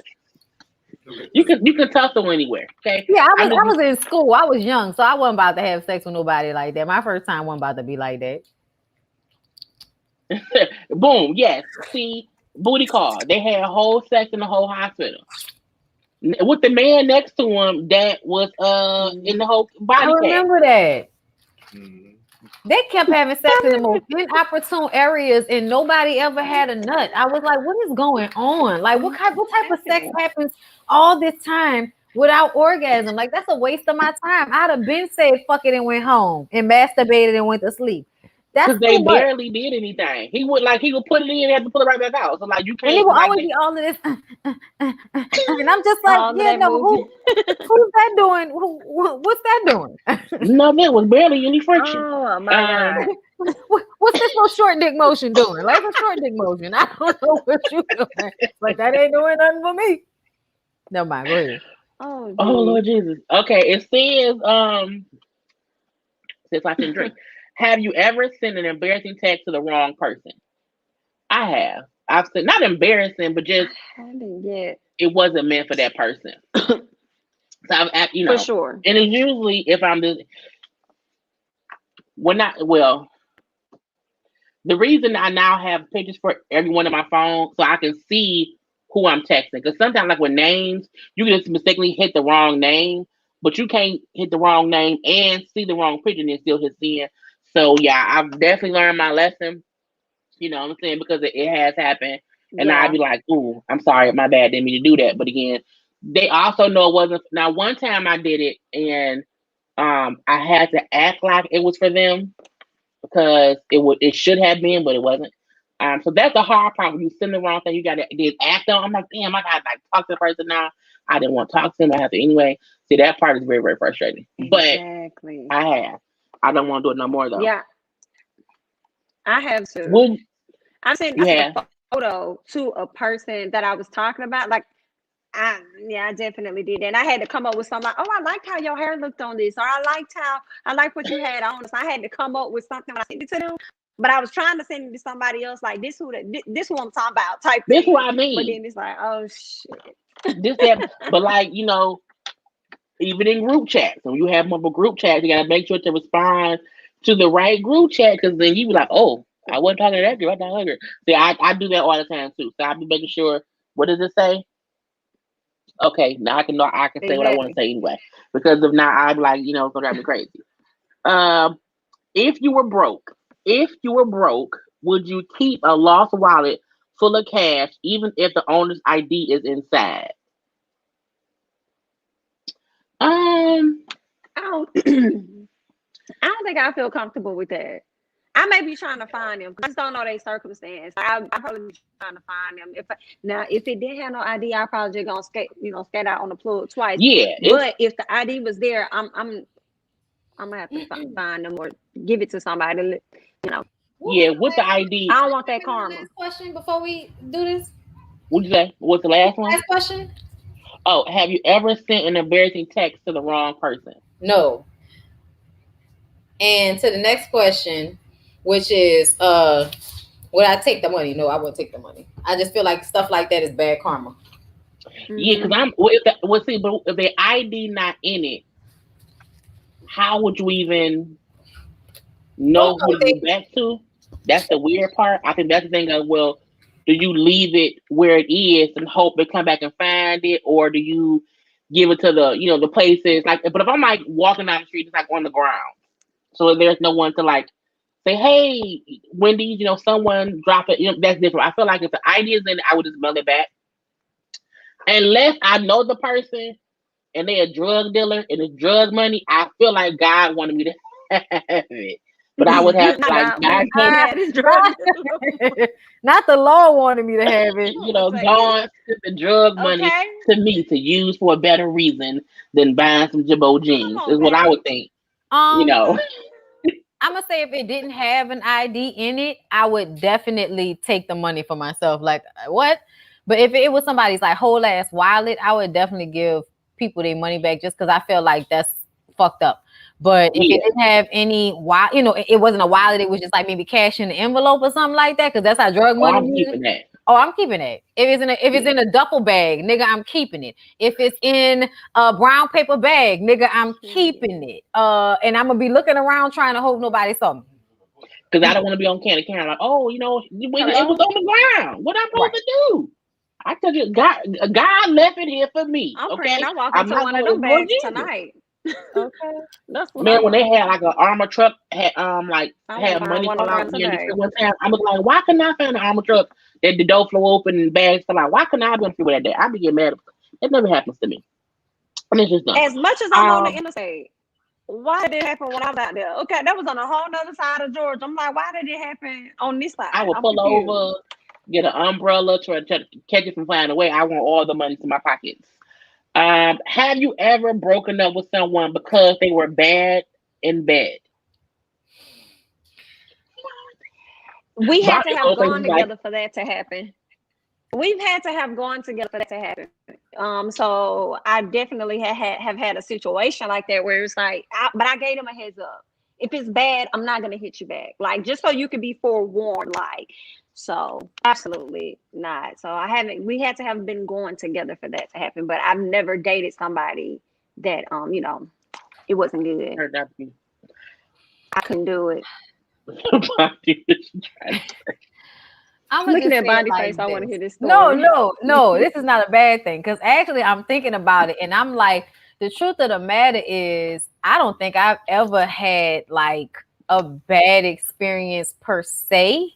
You can tussle anywhere. Okay. Yeah, I was in school. I was young, so I wasn't about to have sex with nobody like that. My first time wasn't about to be like that. Boom. Yes. See, booty call. They had whole sex in the whole hospital with the man next to him that was in the whole body. I remember that. They kept having sex in the most inopportune areas, and nobody ever had a nut. I was like, "What is going on? Like, what type of sex happens all this time without orgasm? Like, that's a waste of my time. I'd have been said fuck it and went home and masturbated and went to sleep." Because they barely did anything. He would put it in and have to pull it right back out. So like you can't. And it would always be all of this, and I'm just like, who's that doing? What's that doing? No, there was barely any friction. Oh my God! What's this little short dick motion doing? Like a short dick motion. I don't know what you doing. Like that ain't doing nothing for me. Never mind. Go ahead. Oh Lord Jesus. Okay, it says since I can drink. Have you ever sent an embarrassing text to the wrong person? I have. I've sent, not embarrassing, but just it wasn't meant for that person. So I've, for sure. And it's usually if I'm just the reason I now have pictures for everyone on my phone so I can see who I'm texting. Because sometimes, like with names, you can just mistakenly hit the wrong name, but you can't hit the wrong name and see the wrong picture and still hit send. So yeah, I've definitely learned my lesson. You know what I'm saying? Because it has happened. And I'd be like, ooh, I'm sorry, my bad, didn't mean to do that. But again, they also know it wasn't. Now, one time I did it and I had to act like it was for them because it should have been, but it wasn't. So that's the hard part when you send the wrong thing. You got to act on. I'm like, damn, I got to talk to the person now. I didn't want to talk to them. I have to anyway. See, that part is very, very frustrating. Exactly. But I have. I don't want to do it no more though. Yeah, I have to. I sent a photo to a person that I was talking about. Like, I definitely did. And I had to come up with something like, oh, I liked how your hair looked on this, or I liked what you had on. So I had to come up with something when I sent it to them. But I was trying to send it to somebody else, like this who I'm talking about type. This what I mean. But then it's like, oh shit. But like, even in group chats, when you have multiple group chats, you gotta make sure to respond to the right group chat, because then you be like, oh, I wasn't talking to that girl, I talking to her. See, I do that all the time too. So I'll be making sure. What does it say? Okay, now I can say what I want to say anyway. Because if not, I'm like, it's gonna drive me crazy. If you were broke, would you keep a lost wallet full of cash even if the owner's ID is inside? I don't think I feel comfortable with that. I may be trying to find them. I just don't know their circumstance. I probably be trying to find them. If it didn't have no ID, I probably just gonna skate out on the plug twice. Yeah. But if the ID was there, I'm I'm gonna have to find them or give it to somebody. Yeah, with the ID. I don't want that karma. Last question before we do this. What'd you say? What's the last one? Last question. Oh, have you ever sent an embarrassing text to the wrong person? No. And to the next question, which is, would I take the money? No, I wouldn't take the money. I just feel like stuff like that is bad karma. Yeah, because if the ID not in it, how would you even know who to go back to? That's the weird part. I think that's the thing of, well, do you leave it where it is and hope they come back and find it, or do you give it to the places like? But if I'm like walking down the street, it's like on the ground, so there's no one to like say, "Hey, Wendy, someone drop it." That's different. I feel like if the ID is in it, I would just mail it back, unless I know the person and they're a drug dealer and it's drug money. I feel like God wanted me to have it. But I would have not God not the Lord wanted me to have it. God sent the drug money to me to use for a better reason than buying some Jabot jeans. Is what I would think. I'm gonna say if it didn't have an ID in it, I would definitely take the money for myself. Like what? But if it was somebody's like whole ass wallet, I would definitely give people their money back just because I feel like that's fucked up. But if it didn't have any it wasn't a wallet, it was just like maybe cash in the envelope or something like that, because that's how drug money. I'm keeping that. Oh, I'm keeping it. If it's in a duffel bag, nigga, I'm keeping it. If it's in a brown paper bag, nigga, I'm keeping it. And I'm gonna be looking around trying to hope nobody saw me. Because I don't want to be on camera like, oh, it was on the ground. What I'm supposed to do? I tell you, God left it here for me. I'm okay, praying I walk into one of them bags tonight. Okay. Man, when they had like an armor truck, had money fall out one time, I was like, why couldn't I find an armor truck that the door flew open and bags fell out? Why couldn't I have been through that day? I'd be getting mad. It never happens to me. And it's just done. As much as I'm on the interstate, why did it happen when I was out there? Okay, that was on a whole nother side of Georgia. I'm like, why did it happen on this side? I would pull over, get an umbrella, try to catch it from flying away. I want all the money to my pockets. Have you ever broken up with someone because they were bad in bed? We had to have gone together for that to happen. We've had to have gone together for that to happen. So I definitely have had a situation like that where it's like, but I gave them a heads up. If it's bad, I'm not gonna hit you back. Like, just so you can be forewarned. Like, so absolutely not. So we had to have been going together for that to happen. But I've never dated somebody that it wasn't good. I couldn't do it. I'm looking at body face. I want to hear this story. No, this is not a bad thing, because actually I'm thinking about it and I'm like, the truth of the matter is I don't think I've ever had like a bad experience per se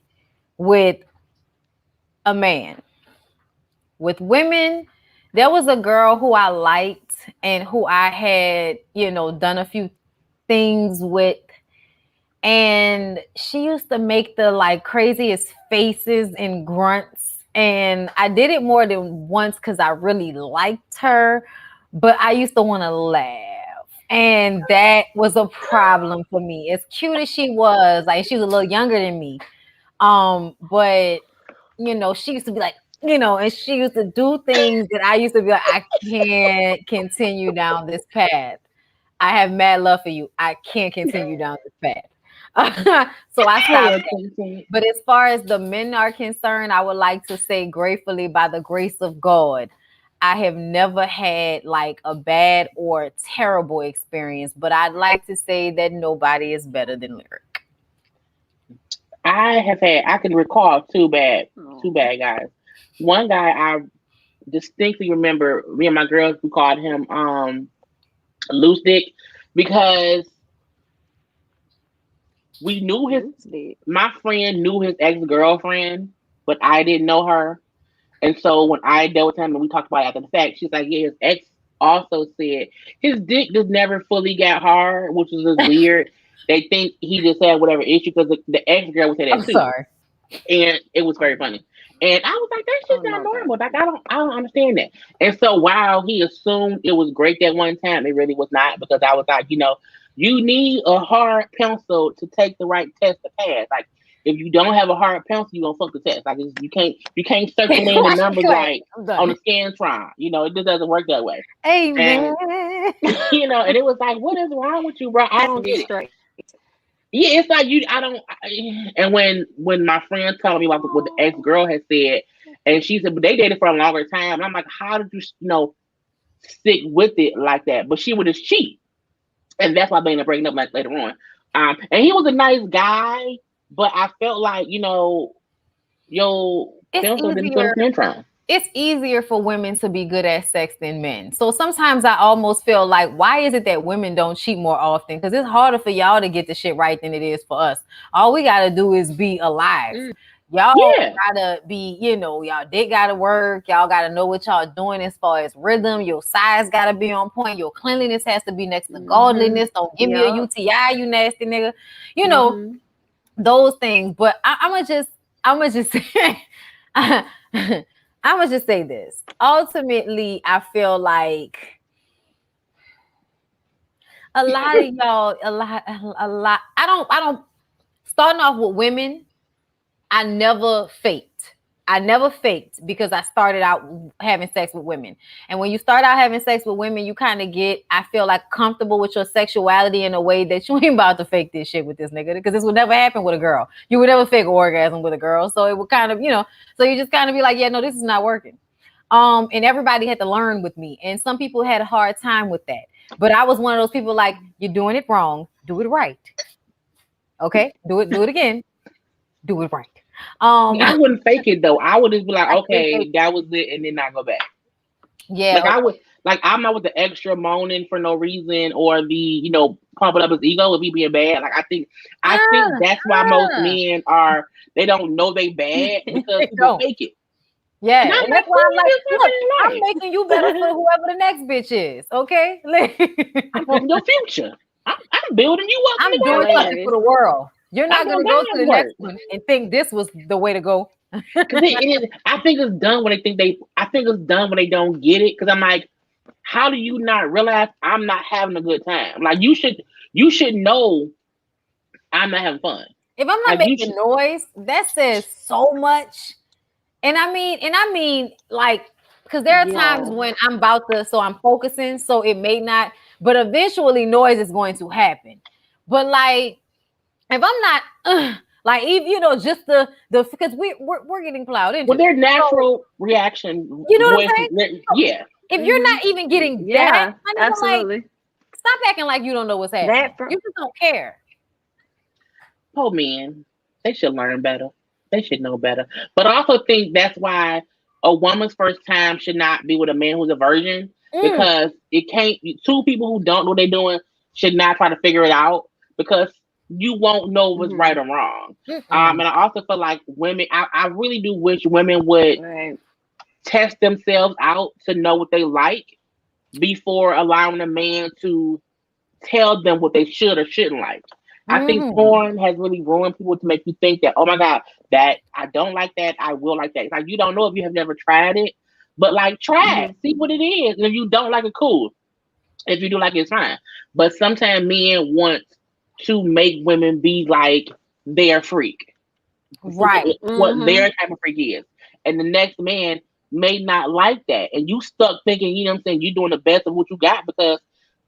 with a man. With women, there was a girl who I liked and who I had, done a few things with. And she used to make the like craziest faces and grunts. And I did it more than once because I really liked her, but I used to want to laugh. And that was a problem for me. As cute as she was, like she was a little younger than me. But she used to be like, and she used to do things that I used to be like, I can't continue down this path. I have mad love for you. I can't continue down this path. So I stopped. But as far as the men are concerned, I would like to say gratefully, by the grace of God, I have never had like a bad or terrible experience, but I'd like to say that nobody is better than Lyric. I can recall two bad guys. One guy I distinctly remember, me and my girls, we called him Loose Dick, because we knew my friend knew his ex-girlfriend, but I didn't know her. And so when I dealt with him and we talked about it after the fact, she's like, yeah, his ex also said his dick just never fully got hard, which is just weird. They think he just had whatever issue because the ex-girl would say that too. Sorry. And it was very funny. And I was like, that's just not normal. Like, I don't understand that. And so while he assumed it was great that one time, it really was not, because I was like, You need a hard pencil to take the right test to pass. Like if you don't have a hard pencil, you gonna fuck the test. Like you can't circle in the numbers like on the Scantron. You know, it just doesn't work that way. Amen. And, you know, and it was like, what is wrong with you, bro? I don't get it. Straight. Yeah, it's like and when my friend told me about what the ex girl had said, and she said, but they dated for a longer time. And I'm like, how did you, stick with it like that? But she would just cheat, and that's why they ended up breaking up like later on. And he was a nice guy, but I felt like pencil didn't put a Scantron. It's easier for women to be good at sex than men. So sometimes I almost feel like, why is it that women don't cheat more often? Because it's harder for y'all to get the shit right than it is for us. All we got to do is be alive. Y'all gotta be, y'all dick gotta work. Y'all gotta know what y'all doing as far as rhythm. Your size gotta be on point. Your cleanliness has to be next to godliness. Don't give me a UTI, you nasty nigga. Those things. But I'ma just say I'ma just say this. Ultimately, I feel like a lot of y'all, a lot. I don't. Starting off with women, I never faked. Because I started out having sex with women. And when you start out having sex with women, you kind of get, I feel like, comfortable with your sexuality in a way that you ain't about to fake this shit with this nigga, because this would never happen with a girl. You would never fake an orgasm with a girl. So it would kind of, so you just kind of be like, yeah, no, this is not working. And everybody had to learn with me. And some people had a hard time with that. But I was one of those people like, you're doing it wrong. Do it right. Okay? Do it again. Do it right. I wouldn't fake it though. I would just be like, okay, that was it, and then not go back. Yeah, I'm not with the extra moaning for no reason or the pumping up his ego if he being bad. Like I think that's why most men are. They don't know they bad because people fake it. Yeah, and that's why I'm like, look, I'm making you better for whoever the next bitch is. Okay, I'm helping your future. I'm building you up. I'm doing something for the world. You're not going to go to the next one and think this was the way to go. I think it's done when it's done when they don't get it. Because I'm like, how do you not realize I'm not having a good time? Like you should know I'm not having fun. If I'm not making noise, that says so much. And I mean, like, because there are times when I'm so I'm focusing, so it may not, but eventually noise is going to happen. But like, if I'm not, like, even, just the because we're getting plowed into. Well, their natural reaction. You know what I'm saying? Yeah. If you're not even getting that, absolutely. Like, stop acting like you don't know what's happening. You just don't care. Oh man, they should learn better. They should know better. But I also think that's why a woman's first time should not be with a man who's a virgin, because two people who don't know what they're doing should not try to figure it out, because you won't know what's right or wrong. And I also feel like women, I really do wish women would test themselves out to know what they like before allowing a man to tell them what they should or shouldn't like. I think porn has really ruined people to make you think that, oh my God, that I don't like that, I will like that. It's like, you don't know if you have never tried it, but like try it, see what it is. And if you don't like it, cool. If you do like it, it's fine. But sometimes men want to make women be like their freak. Right. What their type of freak is. And the next man may not like that. And you stuck thinking, you know what I'm saying, you're doing the best of what you got because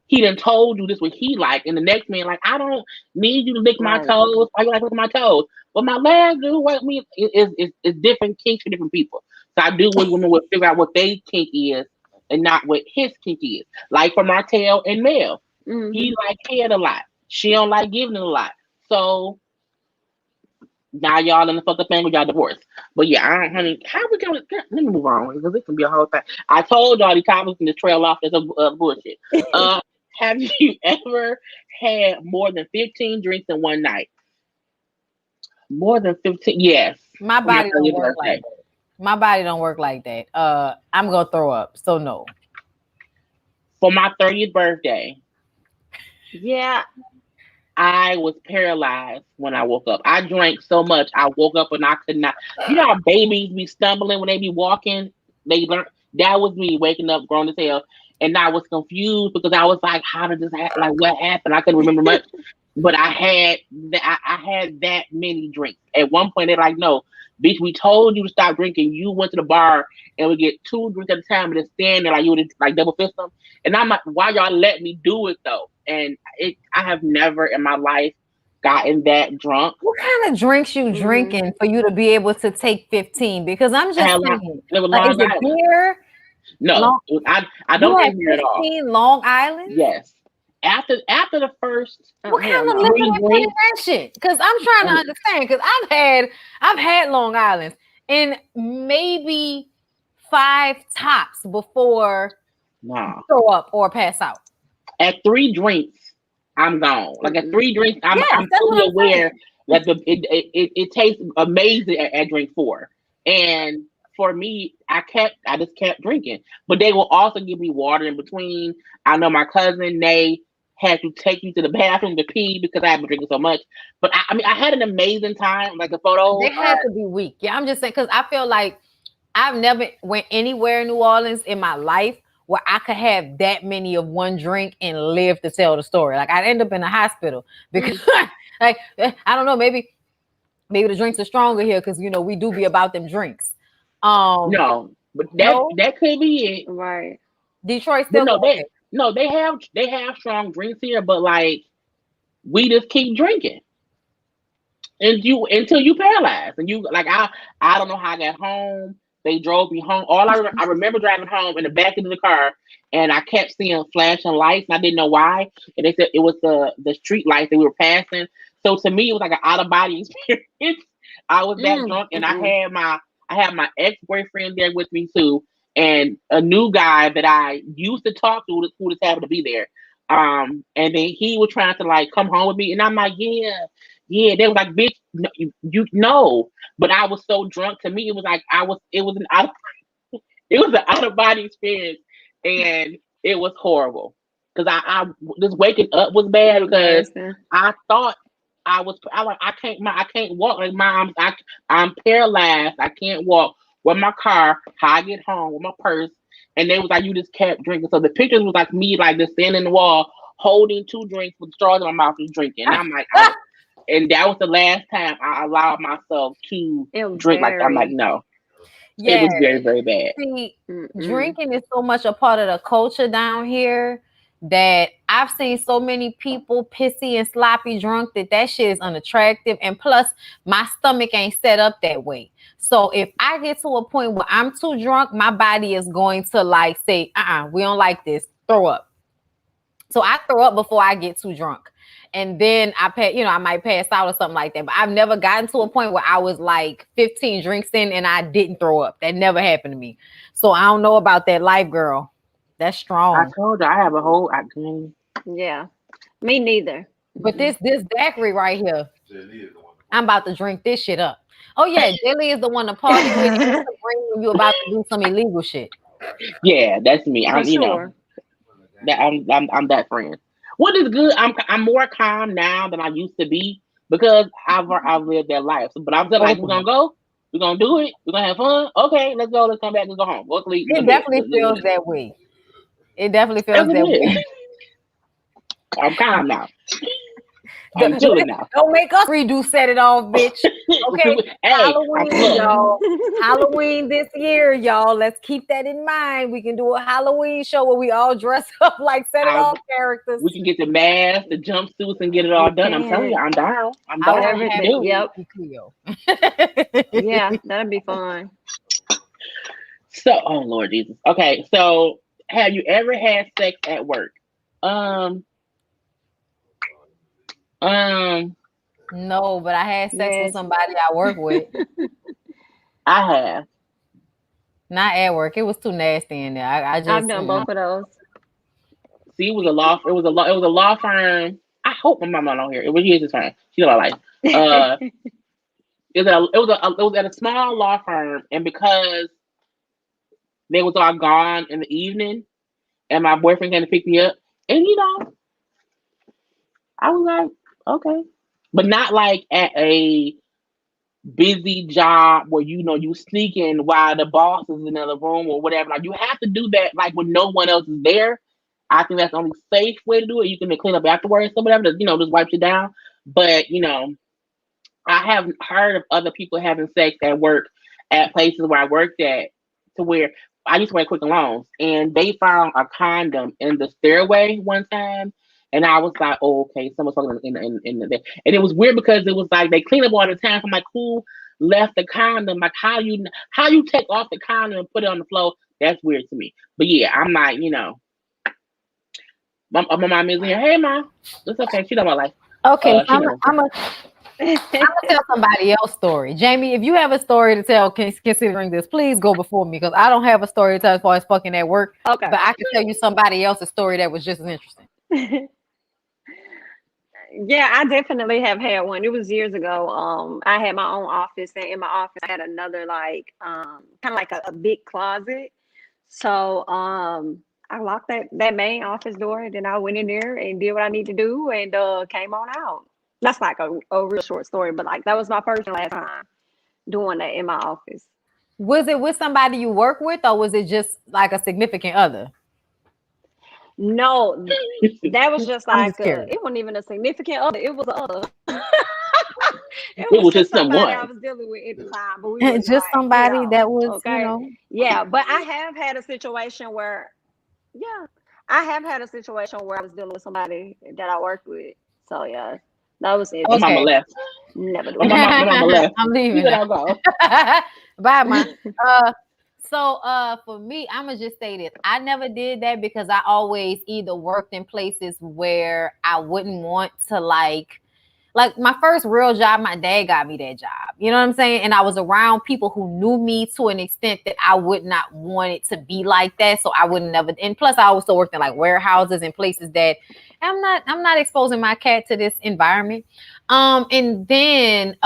he done told you this what he like. And the next man like, I don't need you to lick my toes. Why you like licking my toes? But my last dude, what me is different kinks for different people. So I do wish women would figure out what they kink is and not what his kink is. Like for Martell and Mel. He like head a lot. She don't like giving it a lot. So now y'all in the fuck up thing with y'all divorced. But yeah, honey, how we going? Let me move on because this can be a whole thing. I told y'all the topics can just trail off as a bullshit. Have you ever had more than 15 drinks in one night? More than 15? Yes. My body don't work like that. My body don't work like that. I'm gonna throw up. So no. For my 30th birthday. Yeah. I was paralyzed when I woke up. I drank so much. I woke up and I could not. You know how babies be stumbling when they be walking? They learn. That was me waking up grown as hell. and I was confused because I was like, how did this happen? Like, what happened? I couldn't remember much. But I had that many drinks. At one point, they're like, no, bitch, we told you to stop drinking. You went to the bar and we get 2 drinks at a time and then stand there like you would like double fist them. And I'm like, why y'all let me do it though? And I have never in my life gotten that drunk. What kind of drinks you drinking for you to be able to take 15? Because I'm just saying, like, is it beer? No, I don't get beer at all. 15 Long Island? Yes. After the first, what kind of liquor they put in that shit? Because I'm trying to understand. Because I've had Long Islands and maybe 5 tops before throw up or pass out. At 3 drinks, I'm gone. Like at 3 drinks, I'm fully aware that it tastes amazing at drink 4. And for me, I just kept drinking. But they will also give me water in between. I know my cousin they had to take me to the bathroom to pee because I had been drinking so much. But I had an amazing time. Like the photos, they had to be weak. Yeah, I'm just saying because I feel like I've never went anywhere in New Orleans in my life where I could have that many of one drink and live to tell the story. Like I'd end up in a hospital because, like, I don't know, maybe the drinks are stronger here because we do be about them drinks. No, but that could be it. Right. Detroit still they have strong drinks here, but like we just keep drinking. Until you paralyze. And you like I don't know how I got home. They drove me home. I remember driving home in the back of the car and I kept seeing flashing lights and I didn't know why. And they said it was the street lights that we were passing. So to me it was like an out of body experience. I was that drunk and I had my ex-boyfriend there with me too. And a new guy that I used to talk to who just happened to be there. And then he was trying to like come home with me. And I'm like, yeah. They was like, bitch, no, you know. But I was so drunk. To me, it was like it was an out of body experience. And it was horrible. Because I just waking up was bad because I thought I can't walk. Like I'm paralyzed. I can't walk. With my car, how I get home with my purse, and they was like, you just kept drinking. So the pictures was like me, like just standing in the wall, holding 2 drinks with straws in my mouth, just drinking. And I'm like, and that was the last time I allowed myself to drink. Like I'm like, no, it was very, very bad. See, drinking is so much a part of the culture down here that I've seen so many people pissy and sloppy drunk that shit is unattractive. And plus, my stomach ain't set up that way. So if I get to a point where I'm too drunk, my body is going to like say, we don't like this, throw up. So I throw up before I get too drunk. And then I might pass out or something like that. But I've never gotten to a point where I was like 15 drinks in and I didn't throw up. That never happened to me. So I don't know about that life, girl. That's strong. I told you I have a whole. Yeah, me neither. But this daiquiri right here, I'm about to drink this shit up. Oh yeah, Jaylee is the one to party with and to bring when you about to do some illegal shit. Yeah, that's me. I'm that friend. What is good? I'm more calm now than I used to be because I've lived that life. But I'm just like, we're gonna go. We're gonna do it. We're gonna have fun. Okay, let's go. Let's come back. Let's go home. Go sleep. It definitely feels that way. It definitely feels that way. I'm calm now. I'm chilling now. Don't make us redo Set It Off, bitch. Okay, Halloween, y'all. Halloween this year, y'all. Let's keep that in mind. We can do a Halloween show where we all dress up like Set It Off characters. We can get the masks, the jumpsuits, and get it all done. I'm telling you, I'm down. I'm down. Yep. Yeah, that'd be fun. So, oh Lord Jesus. Okay, so have you ever had sex at work? No, but I had sex with somebody I work with. I have. Not at work. It was too nasty in there. I've done both of those. See, it was a law firm. I hope my mama not on here. It was his firm. She's alive. It was at a small law firm, and because they was all gone in the evening, and my boyfriend came to pick me up, and I was like, okay, but not like at a busy job where you sneaking while the boss is in another room or whatever. Like you have to do that like when no one else is there. I think that's the only safe way to do it. You can clean up afterwards or whatever, just wipe you down. But I have heard of other people having sex at work at places where I worked at to where I used to wear Quick Loans and they found a condom in the stairway one time. And I was like, oh, okay, someone's talking in the and it was weird because it was like they clean up all the time. So I'm like, who left the condom? Like how you take off the condom and put it on the floor? That's weird to me. But yeah, I'm like, my mom is in here. Hey, mom, it's okay. She know my life. Okay, I'm gonna tell somebody else's story. Jamie, if you have a story to tell, considering this, please go before me because I don't have a story to tell as far as fucking at work. Okay, but I can tell you somebody else's story that was just as interesting. Yeah, I definitely have had one. It was years ago. I had my own office, and in my office, I had another kind of like a big closet. So I locked that main office door, and then I went in there and did what I need to do, and came on out. That's like a real short story, but like that was my first and last time doing that in my office. Was it with somebody you work with, or was it just like a significant other? No, that was just like it wasn't even a significant other. It was a other. It was just somebody I was dealing with at the time. But we just like, somebody that was okay. Yeah, but I have had a situation where I was dealing with somebody that I worked with. So yeah, that was it. My mama left. Never do my mama left. I'm leaving. I'll go. Bye, ma. So for me, I'm gonna just say this. I never did that because I always either worked in places where I wouldn't want to like my first real job, my dad got me that job. You know what I'm saying? And I was around people who knew me to an extent that I would not want it to be like that. So I would never. And plus, I also worked in like warehouses and places that I'm not exposing my cat to this environment. And then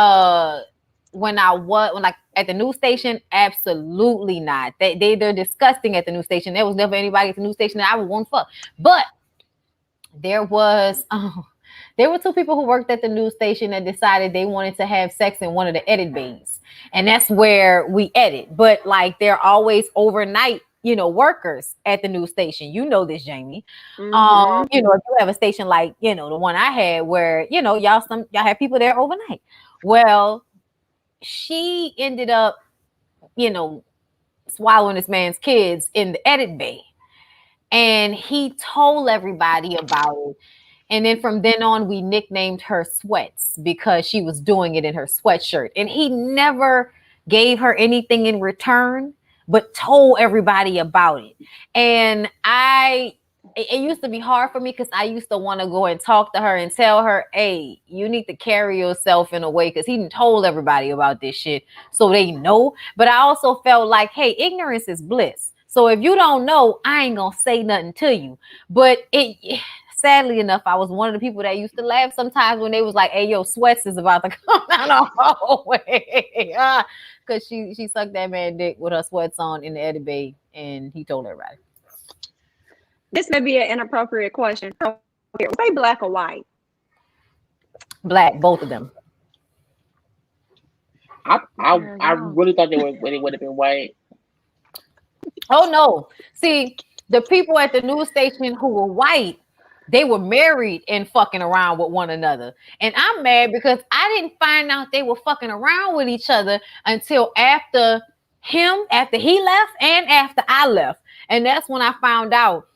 when at the news station, absolutely not. They're disgusting at the news station. There was never anybody at the news station that I would want to fuck. But there were two people who worked at the news station that decided they wanted to have sex in one of the edit bays. And that's where we edit. But like they're always overnight, workers at the news station. You know this, Jamie. Mm-hmm. If you have a station like, the one I had where, y'all have people there overnight. Well, she ended up, swallowing this man's kids in the edit bay. And he told everybody about it. And then from then on, we nicknamed her Sweats because she was doing it in her sweatshirt. And he never gave her anything in return, but told everybody about it. And it used to be hard for me because I used to want to go and talk to her and tell her, hey, you need to carry yourself in a way because he told everybody about this shit so they know. But I also felt like, hey, ignorance is bliss. So if you don't know, I ain't going to say nothing to you. But sadly enough, I was one of the people that used to laugh sometimes when they was like, hey, yo, Sweats is about to come down the hallway. Because she sucked that man dick with her sweats on in the edit bay, and he told everybody. This may be an inappropriate question. Say black or white? Black, both of them. I really thought they would have been white. Oh no! See, the people at the news station who were white, they were married and fucking around with one another. And I'm mad because I didn't find out they were fucking around with each other until after he left and after I left. And that's when I found out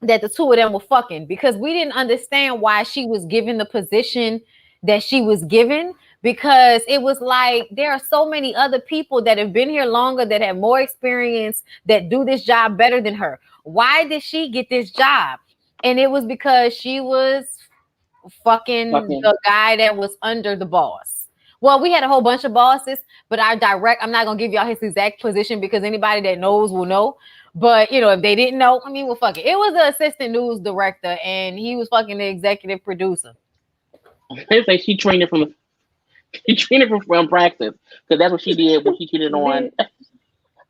that the two of them were fucking because we didn't understand why she was given the position that she was given. Because it was like there are so many other people that have been here longer, that have more experience, that do this job better than her. Why did she get this job? And it was because she was fucking the guy that was under the boss. Well, we had a whole bunch of bosses, but I'm not going to give y'all his exact position because anybody that knows will know. But, if they didn't know, well, fuck it. It was the assistant news director, and he was fucking the executive producer. It's like she trained from practice because that's what she did when she cheated on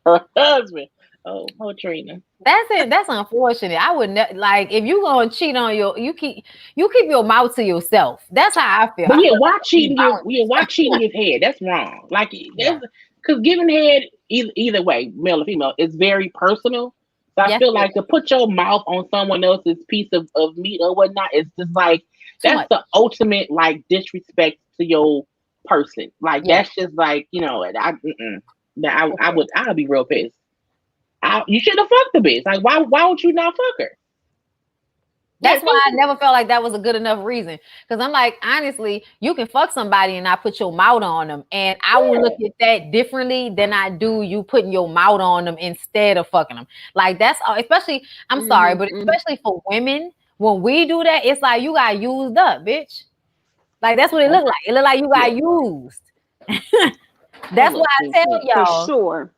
her husband. Oh, Trina. That's it. That's unfortunate. I would like if you gonna cheat on you keep your mouth to yourself. That's how I feel. But yeah, why cheating give head? That's wrong. Like that's because giving head either way, male or female, is very personal. So I feel like to put your mouth on someone else's piece of meat or whatnot, it's just like that's the ultimate like disrespect to your person. Like that's just like I'd be real pissed. You should have fucked the bitch. Like why would you not fuck her? That's why I never felt like that was a good enough reason. Because I'm like, honestly, you can fuck somebody and not put your mouth on them. And I will look at that differently than I do you putting your mouth on them instead of fucking them. Like that's especially, I'm sorry, but especially for women, when we do that, it's like you got used up, bitch. Like that's what it looked like. It looked like you got used. That's why I tell y'all. For sure.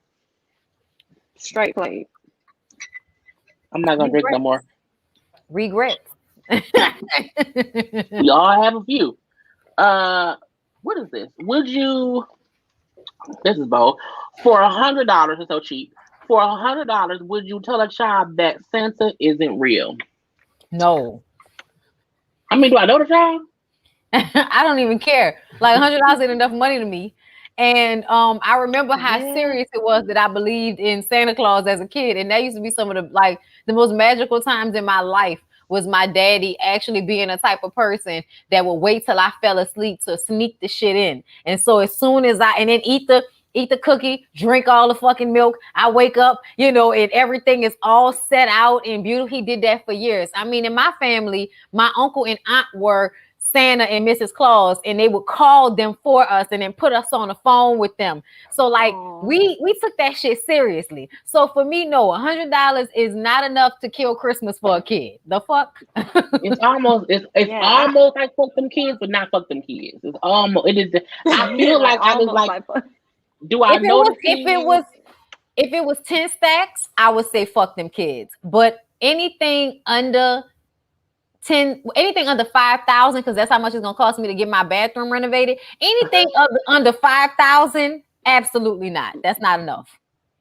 Straight plate. I'm not gonna drink no more. Regrets. We all have a few. What is this? This is bold. For $100, it's so cheap. For $100, would you tell a child that Santa isn't real? No. I mean, do I know the child? I don't even care. Like $100 ain't enough money to me. And I remember how serious it was that I believed in Santa Claus as a kid. And that used to be some of the most magical times in my life was my daddy actually being a type of person that would wait till I fell asleep to sneak the shit in. And so as soon as and then eat the cookie, drink all the fucking milk, I wake up, and everything is all set out and beautiful. He did that for years. I mean, in my family, my uncle and aunt were Santa and Mrs. Claus, and they would call them for us and then put us on the phone with them. So like we took that shit seriously. So for me, no, $100 is not enough to kill Christmas for a kid. The fuck? It's almost almost like fuck them kids, but not fuck them kids. It's almost I feel like I was like do I know if it was 10 stacks, I would say fuck them kids. But anything under 5,000, because that's how much it's gonna cost me to get my bathroom renovated. Anything under 5,000, absolutely not. That's not enough.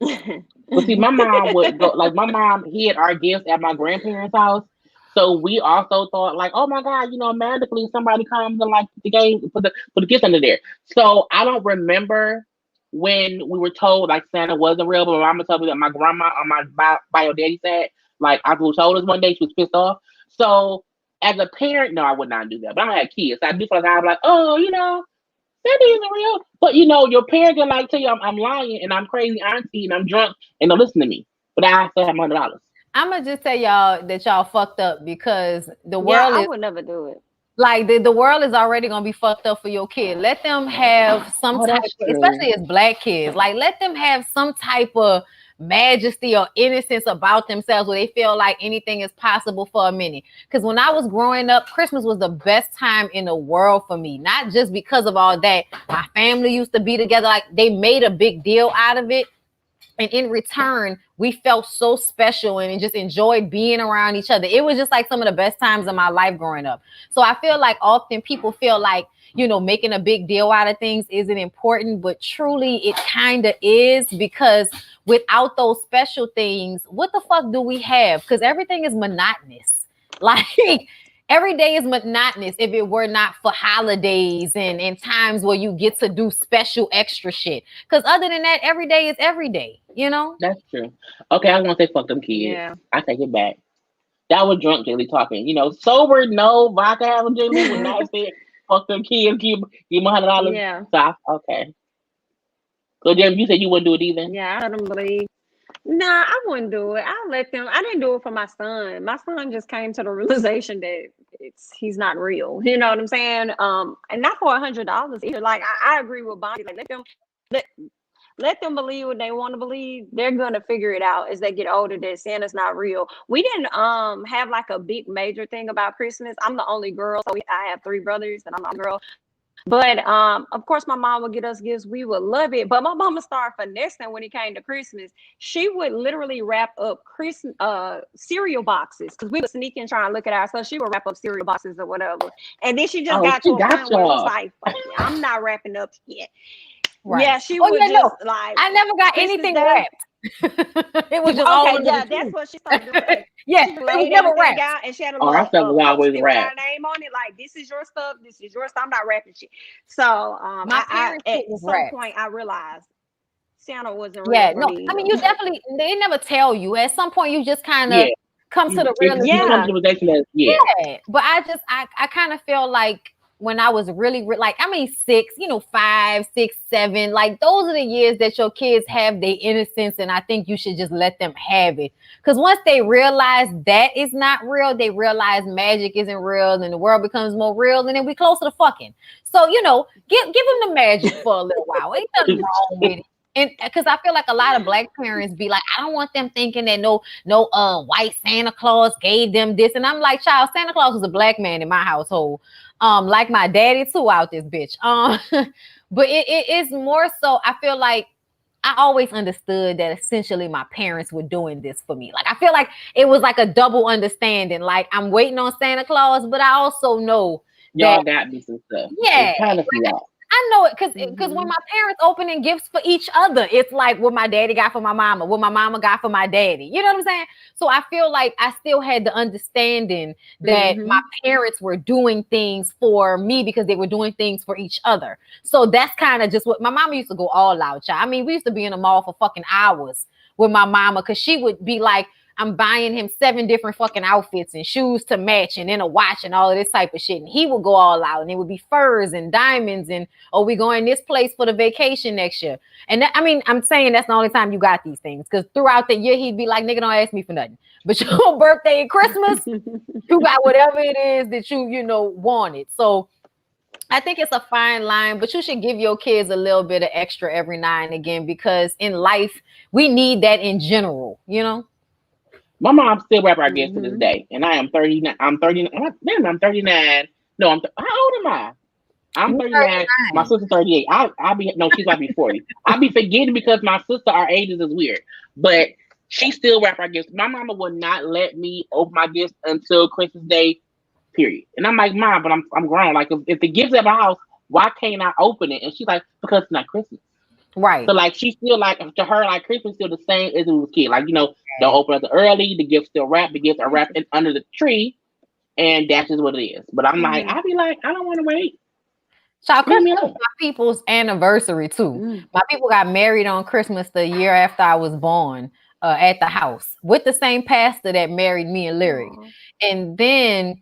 But see, my mom would go my mom hid our gifts at my grandparents' house. So we also thought like, oh my God, magically somebody comes and like the game put the gift under there. So I don't remember when we were told like Santa wasn't real, but my mama told me that my grandma on my bio daddy side, like I was told us one day she was pissed off. So as a parent, no, I would not do that. But I don't have kids. So I do feel like I'm like, Santa isn't real. But your parents can like tell you I'm lying and I'm crazy auntie and I'm drunk and don't listen to me. But I still have $100. I'm gonna just tell y'all that y'all fucked up because the world I would never do it. Like the world is already gonna be fucked up for your kid. Let them have some type, especially as black kids. Like let them have some type of majesty or innocence about themselves where they feel like anything is possible for a minute. Because when I was growing up, Christmas was the best time in the world for me. Not just because of all that. My family used to be together. Like they made a big deal out of it. And in return, we felt so special and just enjoyed being around each other. It was just like some of the best times of my life growing up. So I feel like often people feel like, making a big deal out of things isn't important, but truly it kind of is, because without those special things, what the fuck do we have? Because everything is monotonous. Like every day is monotonous if it were not for holidays and times where you get to do special extra shit. Because other than that, every day is every day, That's true. Okay, I won't say fuck them kids. Yeah. I take it back. That was drunk Jaylee talking. Sober, no, vodka having Jaylee would not say fuck them kids, give them $100. Yeah. So okay. So Jim, you said you wouldn't do it either? Yeah, I don't believe. Nah, I wouldn't do it. I'll let them. I didn't do it for my son. My son just came to the realization that he's not real. You know what I'm saying? And not for $100 either. Like I agree with Bonnie. Like let them believe what they want to believe. They're gonna figure it out as they get older that Santa's not real. We didn't have like a big major thing about Christmas. I'm the only girl, so I have 3 brothers, and I'm the girl. But of course, my mom would get us gifts. We would love it. But my mama started finessing when it came to Christmas. She would literally wrap up cereal boxes, because we would sneak and try and look at ours. So she would wrap up cereal boxes or whatever. And then she just got to a point where it was like, I'm not wrapping up yet. Right. Yeah, she would like. I never got anything wrapped. It was just all Okay, under yeah, the that's tree. what she started doing. Yeah, She it was laid never everything wrapped. out, and she had a Oh, I little thought it was always post-it with our wrapped. name on it, like this is your stuff, this is your stuff. I'm not wrapping shit. So My I parents' at shit was some wrapped. point I realized Santa wasn't real Yeah, for no, me I mean, either. you definitely, they never tell you. At some point, you just kind of Yeah. come to the You come Yeah. to realization. the realization that, yeah. Yeah, but I kind of feel like when I was really like, I mean, 6, 5, 6, 7, like those are the years that your kids have their innocence, and I think you should just let them have it. Because once they realize that is not real, they realize magic isn't real, and the world becomes more real, and then we closer to fucking. So give them the magic for a little while. Ain't nothing wrong with it. And because I feel like a lot of black parents be like, I don't want them thinking that no white Santa Claus gave them this. And I'm like, child, Santa Claus was a black man in my household. Like my daddy too out this bitch. But it is more so, I feel like I always understood that essentially my parents were doing this for me. Like I feel like it was like a double understanding. Like I'm waiting on Santa Claus, but I also know Y'all that got me some stuff. yeah, It's kind of y'all. I know it because when my parents opening gifts for each other, it's like what my daddy got for my mama, what my mama got for my daddy. You know what I'm saying? So I feel like I still had the understanding that my parents were doing things for me because they were doing things for each other. So that's kind of just what my mama used to go all out, y'all. I mean, we used to be in the mall for fucking hours with my mama because she would be like, I'm buying him 7 different fucking outfits and shoes to match and then a watch and all of this type of shit. And he would go all out and it would be furs and diamonds and, oh, we going this place for the vacation next year. And that, I mean, I'm saying that's the only time you got these things because throughout the year, he'd be like, nigga, don't ask me for nothing. But your birthday and Christmas, you got whatever it is that you wanted. So I think it's a fine line, but you should give your kids a little bit of extra every now and again because in life, we need that in general, My mom still wrap our gifts to this day, and I am 39. I'm 39. Damn, I'm 39. No, how old am I? I'm 39. My sister's 38. I'll be no, she's about to be 40. I'll be forgetting because my sister, our ages is weird, but she still wrap our gifts. My mama would not let me open my gifts until Christmas Day. Period. And I'm like, Mom, but I'm grown. Like, if the gifts at my house, why can't I open it? And she's like, because it's not Christmas. Right. So like she still like to her like Christmas still the same as it was a kid. Like don't open it early. The gifts still wrapped. The gifts are wrapped under the tree, and that's just what it is. But I'm like, I be like, I don't want to wait. So Christmas was my people's anniversary too. My people got married on Christmas the year after I was born at the house with the same pastor that married me and Lyric. And then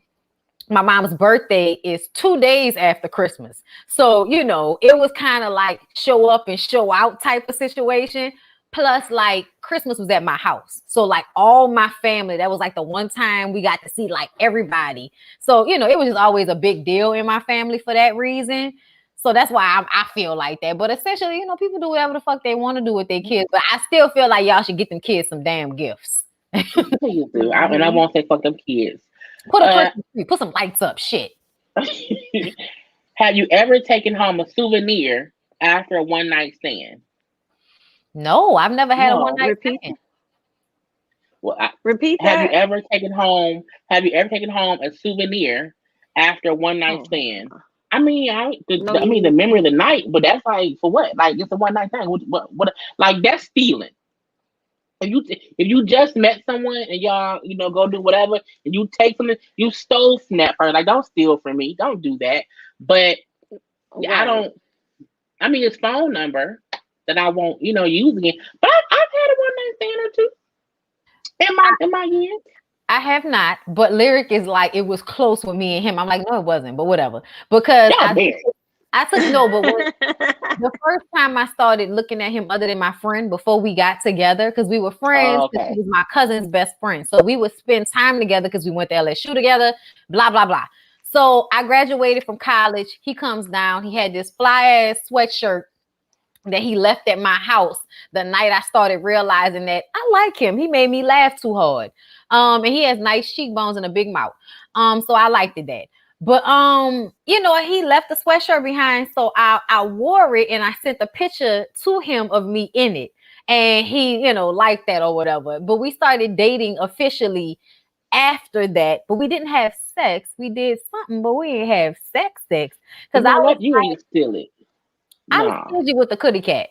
my mom's birthday is 2 days after Christmas. So, it was kind of like show up and show out type of situation. Plus, like Christmas was at my house. So like all my family, that was like the one time we got to see like everybody. So, it was just always a big deal in my family for that reason. So that's why I feel like that. But essentially, people do whatever the fuck they want to do with their kids. But I still feel like y'all should get them kids some damn gifts. Please do. And I won't say fuck them kids. Put a Christmas tree, put some lights up, shit. Have you ever taken home a souvenir after a one night stand? No, I've never had a one night stand. Well, Repeat that. Have you ever taken home a souvenir after a one night stand? I mean, the memory of the night, but that's like for what? Like it's a one night thing. What? Like that's stealing. If you just met someone and y'all go do whatever and you take something, you stole from that person. Like don't steal from me. Don't do that. But I don't. I mean, his phone number that I won't use again. But I've had a one night stand or two in my years. I have not, but Lyric is like it was close with me and him. I'm like, no, it wasn't, but whatever. Because I took no, but the first time I started looking at him other than my friend before we got together, because we were friends, he was my cousin's best friend. So we would spend time together because we went to LSU together, blah, blah, blah. So I graduated from college. He comes down. He had this fly ass sweatshirt that he left at my house the night I started realizing that I like him. He made me laugh too hard. And he has nice cheekbones and a big mouth. So I liked that. But he left the sweatshirt behind, so I wore it and I sent a picture to him of me in it, and he liked that or whatever. But we started dating officially after that, but we didn't have sex. We did something, but we didn't have sex because I was you ain't steal it. I'm stingy with the kitty cat.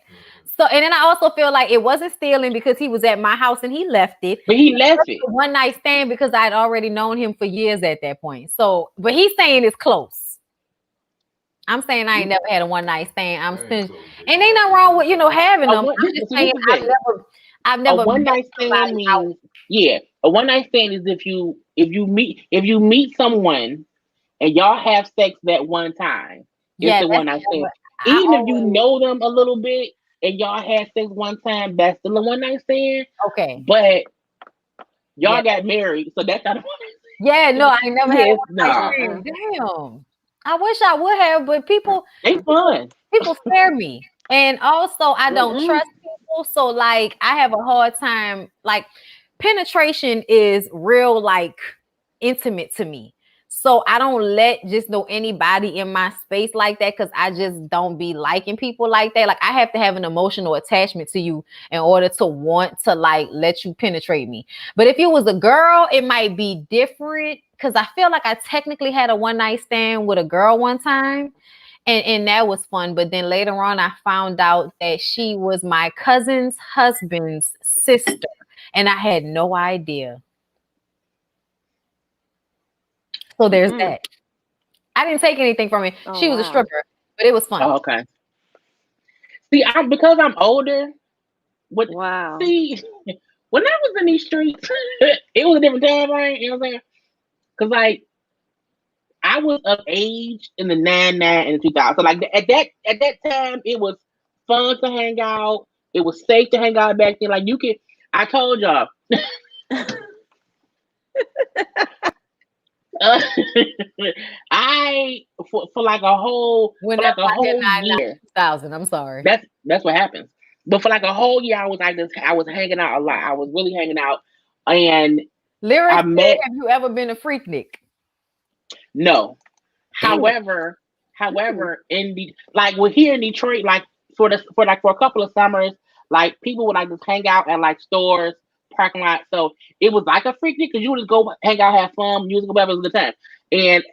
So, and then I also feel like it wasn't stealing because he was at my house and he left it. But he left it. One night stand because I'd already known him for years at that point. So, but he's saying it's close. I'm saying I ain't never had a one night stand. I'm saying, and ain't nothing wrong with having them. I'm just saying I've never a one night stand means a one night stand is if you meet someone and y'all have sex that one time. It's the one night stand. Even if you know them a little bit and y'all had sex one time, that's still a one night stand. Okay. But y'all got married, so that's not a one night stand. Yeah, no, I never had a one night stand. Damn. I wish I would have, but people fun. People scare me. And also I don't trust people. So like I have a hard time, like penetration is real like intimate to me. So I don't let just know anybody in my space like that because I just don't be liking people like that. Like I have to have an emotional attachment to you in order to want to like let you penetrate me. But if you was a girl, it might be different because I feel like I technically had a one night stand with a girl one time. And that was fun. But then later on, I found out that she was my cousin's husband's sister. And I had no idea. So there's that. I didn't take anything from it. She was a stripper, but it was fun. Oh, okay. See, because I'm older. See, when I was in these streets, it was a different time, right? You know what I'm saying? Because like I was of age in the 99 and the 2000. So like at that time, it was fun to hang out. It was safe to hang out back then. Like you could. I told y'all. For like a whole year. 2000. I'm sorry. That's what happens. But for like a whole year, I was hanging out a lot. I was really hanging out, and Lyric, have you ever been a freaknik? No. However, in we're here in Detroit, like for a couple of summers, like people would like just hang out at like stores, parking lot. So it was like a freak because you would just go hang out, have fun, music, whatever, it was a good time. And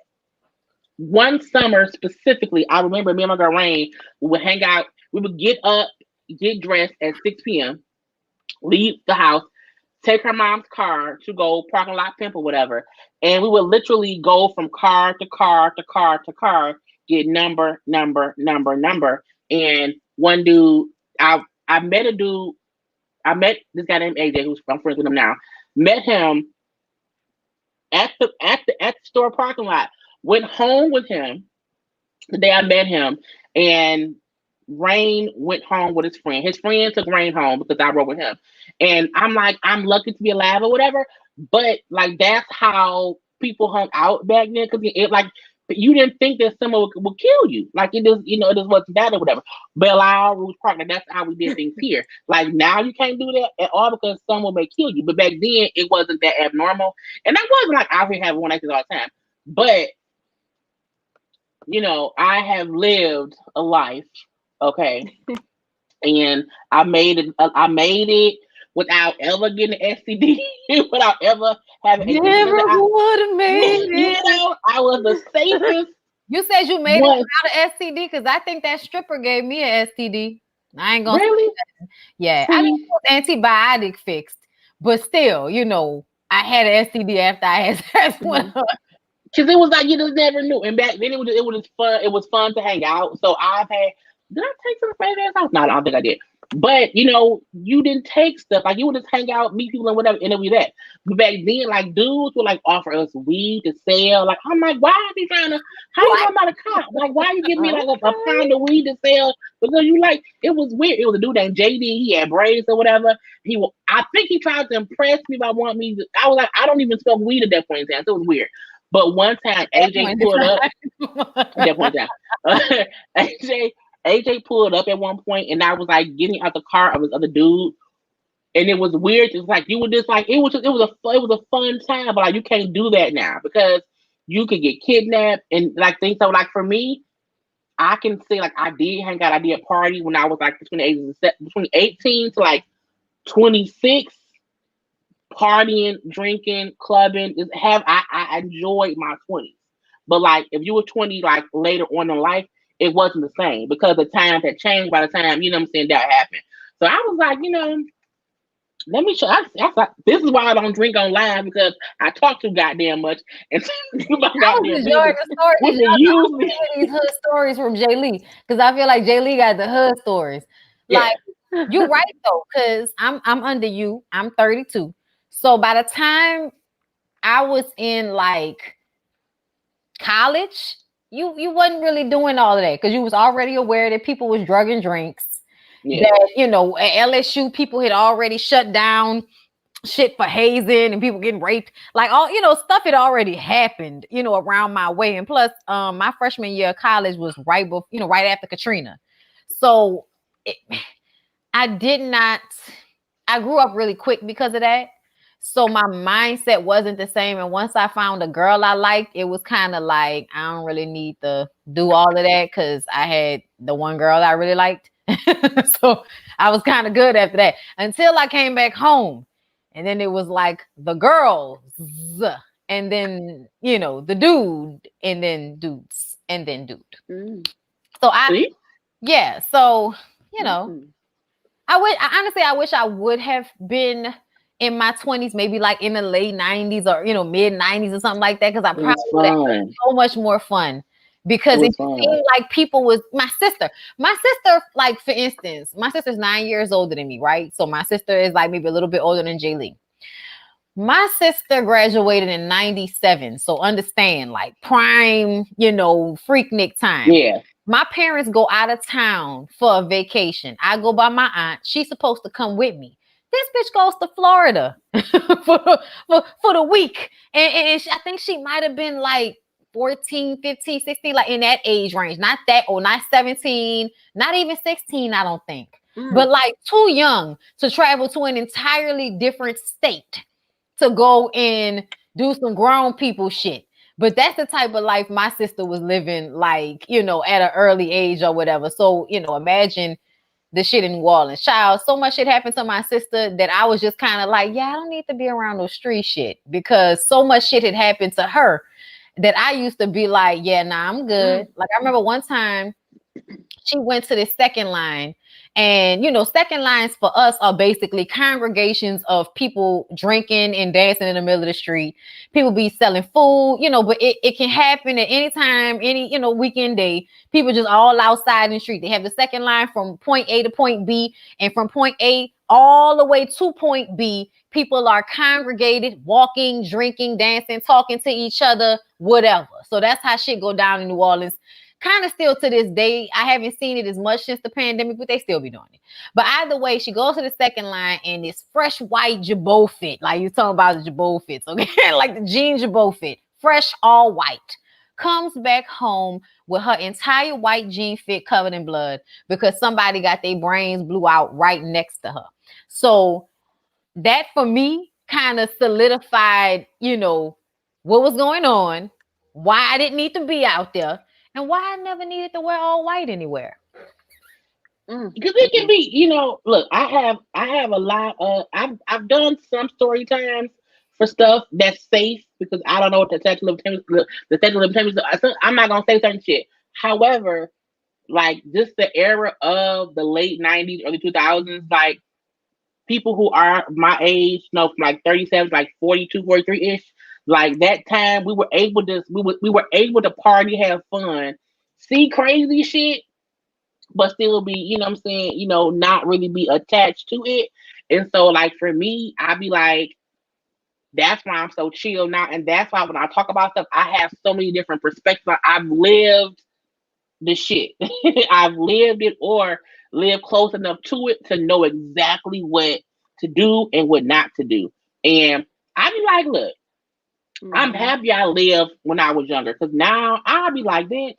one summer specifically, I remember me and my girl Rain, we would hang out. We would get up, get dressed at 6 p.m., leave the house, take her mom's car to go parking lot pimp or whatever. And we would literally go from car to car to car to car, get number. And one dude, I met a dude, I met this guy named AJ, who's I'm friends with him now. Met him at the store parking lot. Went home with him the day I met him, and Rain went home with his friend. His friend took Rain home because I rode with him. And I'm like, I'm lucky to be alive or whatever. But like that's how people hung out back then because it like you didn't think that someone would kill you. Like it just it just wasn't that or whatever. Belle Isle, Rouge Park, like that's how we did things here. Like now you can't do that at all because someone may kill you. But back then it wasn't that abnormal. And I wasn't like out here having one night all the time. But I have lived a life, okay, and I made it without ever getting an STD, without ever having. Never would have made it. I was the safest. You said you made it without an STD because I think that stripper gave me an STD. I ain't gonna really. Yeah, I think it was antibiotic fixed, but still, I had an STD after I had sex with her. Because it was like you just never knew, and back then it was fun. It was fun to hang out. So I've had. Did I take some friends' ass out? No, I don't think I did. But you didn't take stuff like you would just hang out, meet people, and whatever, and it was that. But back then, like dudes would like offer us weed to sell. Like I'm like, why are you trying to? How you talking about a cop? Like why you give me like a pound of weed to sell? Because you like it was weird. It was a dude named JD. He had braids or whatever. I think he tried to impress me by wanting me. I was like, I don't even smoke weed at that point in time. So it was weird. But one time, AJ pulled up. At that point in time, AJ pulled up at one point, and I was like getting out the car of this other dude, and it was weird. It's like you were just like it was a fun time, but like you can't do that now because you could get kidnapped and like things. So like for me, I can say like I did hang out. I did party when I was like between 18 to like 26. Partying, drinking, clubbing. I enjoyed my 20s. But like if you were 20 like later on in life, it wasn't the same because the times had changed by the time, you know what I'm saying, that happened. So I was like, let me show. This is why I don't drink on live, because I talk too goddamn much and do my I was goddamn enjoying business. the story. Which is usually These hood stories from Jaylee, because I feel like Jaylee got the hood stories. Like you're right though, because I'm under you. I'm 32. So by the time I was in like college, you wasn't really doing all of that because you was already aware that people was drugging drinks. Yeah. That at LSU people had already shut down shit for hazing and people getting raped, like all stuff had already happened around my way. And plus my freshman year of college was right before, right after Katrina. So I grew up really quick because of that. So my mindset wasn't the same. And once I found a girl I liked, it was kind of like, I don't really need to do all of that because I had the one girl I really liked. So I was kind of good after that until I came back home. And then it was like the girls and then, the dude and then dudes and then dude. So so, I wish I would have been in my 20s, maybe like in the late 90s or, mid 90s or something like that. Cause I probably would have had so much more fun because it seemed like people was my sister, like for instance, my sister's 9 years older than me. Right. So my sister is like maybe a little bit older than Jaylee. My sister graduated in 97. So understand like prime, freaknik time. Yeah. My parents go out of town for a vacation. I go by my aunt. She's supposed to come with me. This bitch goes to Florida for the week. And I think she might have been like 14, 15, 16, like in that age range. Not that old, not 17, not even 16, I don't think. But like too young to travel to an entirely different state to go and do some grown people shit. But that's the type of life my sister was living, like, at an early age or whatever. So, imagine the shit in New Orleans. Child, so much shit happened to my sister that I was just kind of like, yeah, I don't need to be around no street shit because so much shit had happened to her that I used to be like, yeah, nah, I'm good. Like, I remember one time she went to the second line. And, second lines for us are basically congregations of people drinking and dancing in the middle of the street. People be selling food, but it can happen at any time, any, weekend day. People just all outside in the street. They have the second line from point A to point B. And from point A all the way to point B, people are congregated, walking, drinking, dancing, talking to each other, whatever. So that's how shit go down in New Orleans. Kind of still to this day. I haven't seen it as much since the pandemic, but they still be doing it. But either way, she goes to the second line in this fresh white jabot fit. Like you talking about the jabot fits, okay? Like the jean jabot fit. Fresh, all white. Comes back home with her entire white jean fit covered in blood because somebody got their brains blew out right next to her. So that for me kind of solidified, what was going on, why I didn't need to be out there. And why I never needed to wear all white anywhere. Because it can be, look, I have a lot of, I've done some story times for stuff that's safe because I don't know what the statute of limitations, I'm not going to say certain shit. However, like just the era of the late 90s, early 2000s, like people who are my age, from like 37, like 42, 43-ish, like that time we were able to party, have fun, see crazy shit, but still be, what I'm saying, not really be attached to it. And so like for me, I'd be like, that's why I'm so chill now. And that's why when I talk about stuff, I have so many different perspectives. I've lived the shit. I've lived it or lived close enough to it to know exactly what to do and what not to do. And I'd be like, look, I'm happy I lived when I was younger because now I'll be like, bitch,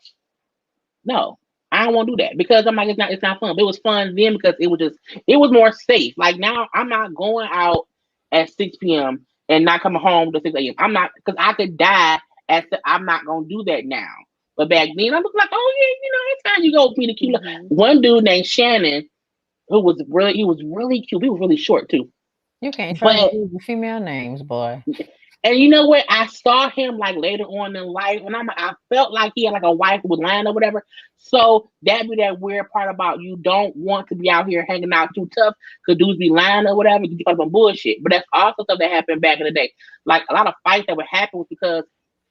no, I don't want to do that because I'm like, it's not fun. But it was fun then because it was more safe. Like now I'm not going out at 6 p.m. and not coming home to 6 a.m. I'm not, because I could die I'm not going to do that now. But back then I was like, oh yeah, it's time you go with me to cute. One dude named Shannon, he was really cute. He was really short too. You can't try to use the female names, boy. And you know what? I saw him like later on in life, and I felt like he had like a wife who was lying or whatever. So that be that weird part about you don't want to be out here hanging out too tough because dudes be lying or whatever. You up on bullshit. But that's also stuff that happened back in the day. Like a lot of fights that would happen was because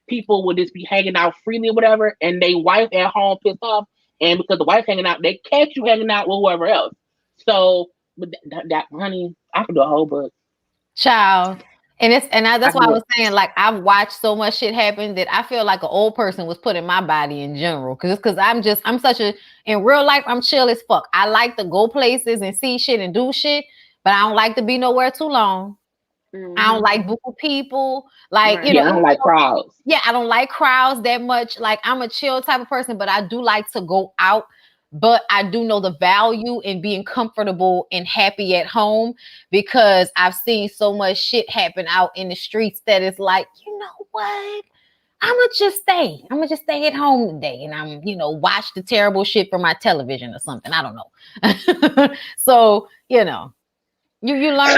people would just be hanging out freely or whatever, and they wife at home pissed off, and because the wife hanging out, they catch you hanging out with whoever else. So, but that honey, I could do a whole book. Child. That's why I was saying, like, I've watched so much shit happen that I feel like an old person was put in my body in general. Cause I'm such a, in real life, I'm chill as fuck. I like to go places and see shit and do shit, but I don't like to be nowhere too long. Mm-hmm. I don't like buku people. Like, right. I don't like crowds. Yeah, I don't like crowds that much. Like, I'm a chill type of person, but I do like to go out. But I do know the value in being comfortable and happy at home because I've seen so much shit happen out in the streets that it's like, you know what? I'm gonna just stay at home today and I'm, watch the terrible shit from my television or something. I don't know. So, you learn.